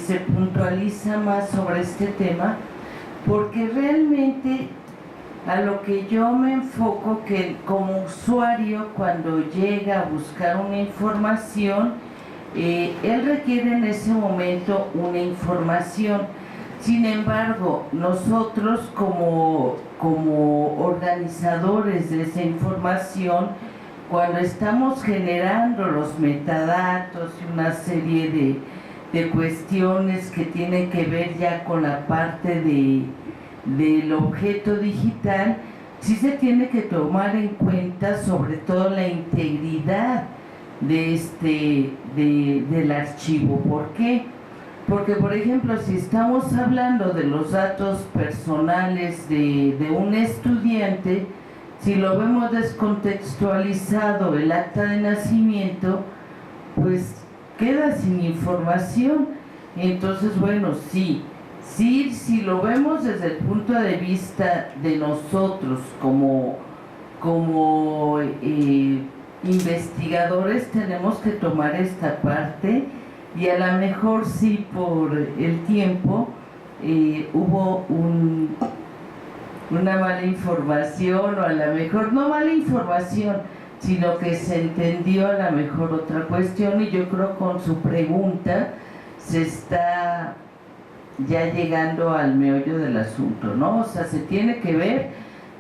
se puntualiza más sobre este tema, porque realmente a lo que yo me enfoco, que como usuario cuando llega a buscar una información, él requiere en ese momento una información. Sin embargo, nosotros como organizadores de esa información, cuando estamos generando los metadatos y una serie de cuestiones que tienen que ver ya con la parte del objeto digital, sí se tiene que tomar en cuenta sobre todo la integridad del archivo. ¿Por qué? Porque, por ejemplo, si estamos hablando de los datos personales de un estudiante, si lo vemos descontextualizado el acta de nacimiento, pues queda sin información. Entonces, bueno, si lo vemos desde el punto de vista de nosotros como investigadores, tenemos que tomar esta parte, y a lo mejor sí por el tiempo hubo una mala información, o a lo mejor no mala información, sino que se entendió a lo mejor otra cuestión, y yo creo con su pregunta se está ya llegando al meollo del asunto, ¿no? O sea, se tiene que ver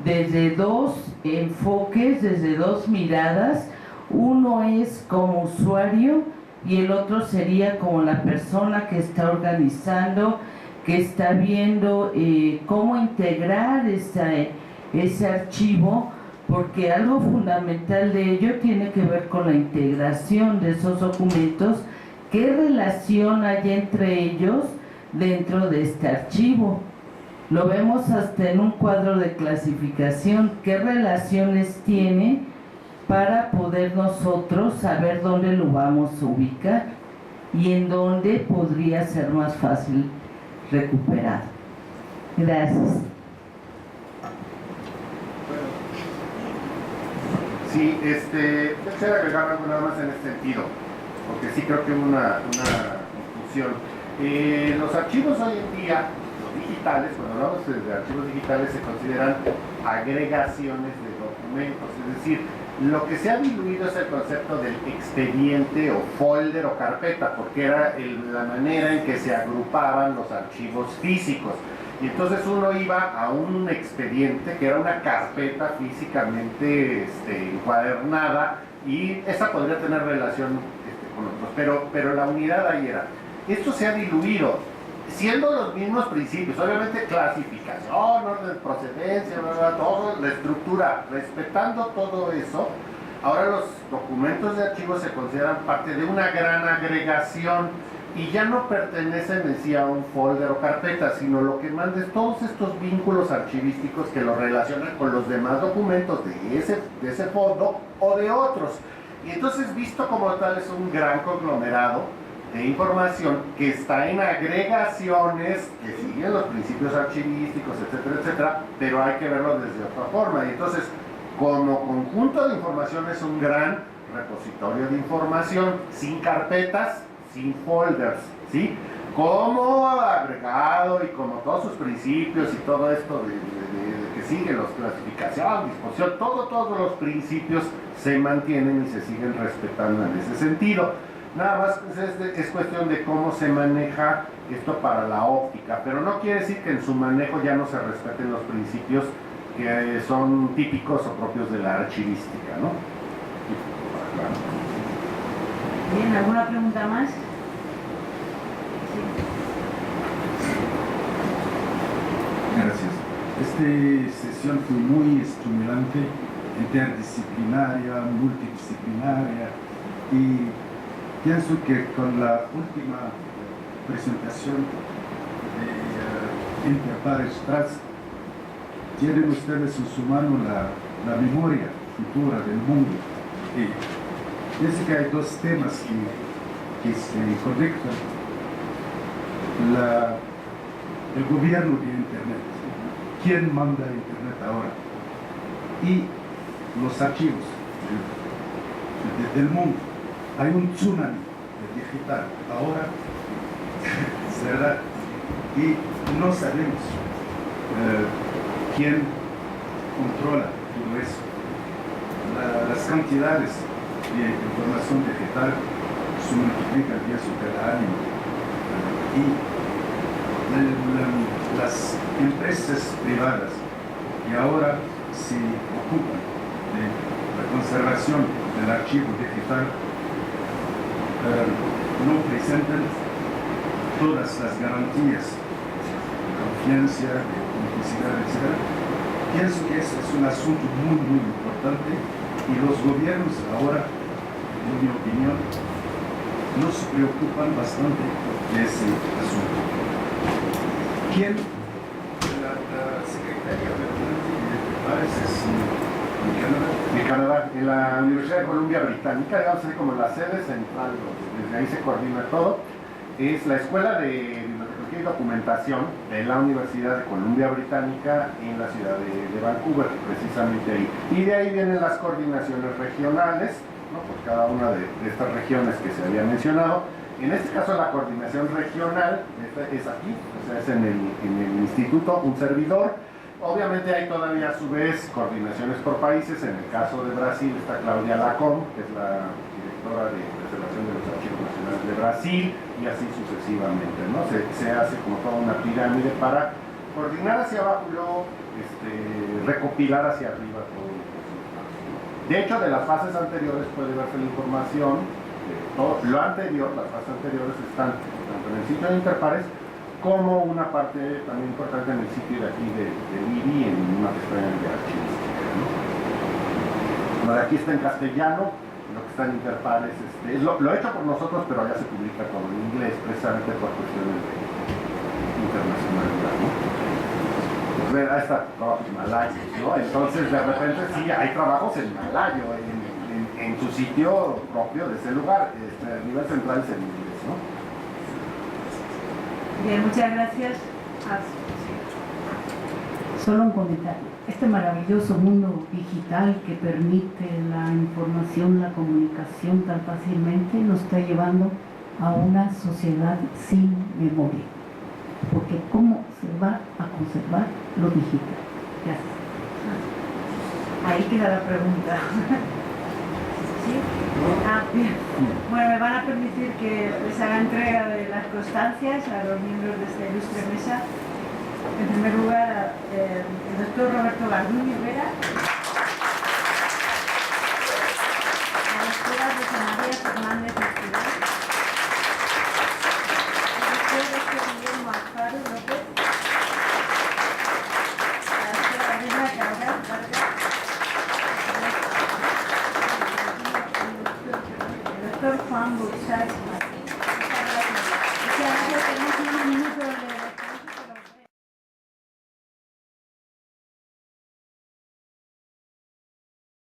desde dos enfoques, desde dos miradas. Uno es como usuario y el otro sería como la persona que está organizando, que está viendo cómo integrar ese archivo, porque algo fundamental de ello tiene que ver con la integración de esos documentos. ¿Qué relación hay entre ellos dentro de este archivo? Lo vemos hasta en un cuadro de clasificación. ¿Qué relaciones tiene para poder nosotros saber dónde lo vamos a ubicar y en dónde podría ser más fácil recuperar? Gracias. Sí, yo quisiera agregar algo nada más en este sentido, porque sí creo que hay una confusión. Los archivos hoy en día, los digitales, cuando hablamos de archivos digitales, se consideran agregaciones de documentos, es decir, lo que se ha diluido es el concepto del expediente o folder o carpeta, porque era la manera en que se agrupaban los archivos físicos. Y entonces uno iba a un expediente que era una carpeta físicamente encuadernada, y esa podría tener relación con otros, pero la unidad ahí era. Esto se ha diluido. siendo los mismos principios, obviamente clasificación, orden de procedencia, todo, la estructura, respetando todo eso. Ahora los documentos de archivo se consideran parte de una gran agregación y ya no pertenecen en sí a un folder o carpeta, sino lo que manda es todos estos vínculos archivísticos que lo relacionan con los demás documentos de ese fondo o de otros. Y entonces, visto como tal, es un gran conglomerado de información que está en agregaciones, que siguen los principios archivísticos, etcétera, etcétera, pero hay que verlo desde otra forma. Y entonces, como conjunto de información es un gran repositorio de información, sin carpetas, sin folders, ¿sí? Como agregado y como todos sus principios y todo esto de que sigue los clasificación, disposición, todos los principios se mantienen y se siguen respetando en ese sentido. Nada más es cuestión de cómo se maneja esto para la óptica, pero no quiere decir que en su manejo ya no se respeten los principios que son típicos o propios de la archivística, ¿no? Bien, ¿alguna pregunta más? Gracias. Esta sesión fue muy estimulante, interdisciplinaria, multidisciplinaria, y pienso que con la última presentación de Interpares Trust, tienen ustedes en su mano la memoria futura del mundo. Y pienso que hay dos temas que se conectan. El gobierno de Internet, quién manda Internet ahora, y los archivos del mundo. Hay un tsunami digital ahora, ¿verdad? Y no sabemos quién controla todo eso. Las cantidades de información digital se multiplican cada año. Y las empresas privadas que ahora se ocupan de la conservación del archivo digital no presentan todas las garantías de confianza, de publicidad, etc. Pienso que ese es un asunto muy importante y los gobiernos ahora, en mi opinión, no se preocupan bastante de ese asunto. ¿Quién? La secretaria de Canadá, en la Universidad de Columbia Británica, digamos así como la sede central, desde ahí se coordina todo, es la Escuela de Bibliotecnología y Documentación de la Universidad de Columbia Británica en la ciudad de Vancouver, precisamente ahí. Y de ahí vienen las coordinaciones regionales, ¿no? Por cada una de estas regiones que se había mencionado. En este caso la coordinación regional es aquí, o sea, es en el instituto, un servidor. Obviamente hay todavía a su vez coordinaciones por países. En el caso de Brasil está Claudia Lacom, que es la directora de preservación de los archivos nacionales de Brasil, y así sucesivamente, ¿no? Se hace como toda una pirámide para coordinar hacia abajo y luego recopilar hacia arriba todo lo que es. De hecho, de las fases anteriores puede verse la información. Todo lo anterior, las fases anteriores están tanto en el sitio de Interpares como una parte también importante en el sitio de aquí de IBI, en una pestaña de archivística, ¿no? Lo de aquí está en castellano, lo que está en Interpares lo hecho por nosotros, pero ya se publica todo en inglés, precisamente por cuestiones internacionales, ¿no? Pues ahí está trabajos malayos, ¿no? Entonces de repente sí hay trabajos en malayo, en su sitio propio de ese lugar, el nivel central es en inglés, ¿no? Bien, muchas gracias. Solo un comentario. Este maravilloso mundo digital que permite la información, la comunicación tan fácilmente, nos está llevando a una sociedad sin memoria. Porque ¿cómo se va a conservar lo digital? Gracias. Ahí queda la pregunta. ¿Sí? Bien. Bueno, me van a permitir que les haga entrega de las constancias a los miembros de esta ilustre mesa. En primer lugar, el doctor Roberto Garduño Vera, la doctora Rosa María Fernández Esquivel, el doctor Guillermo on both sides.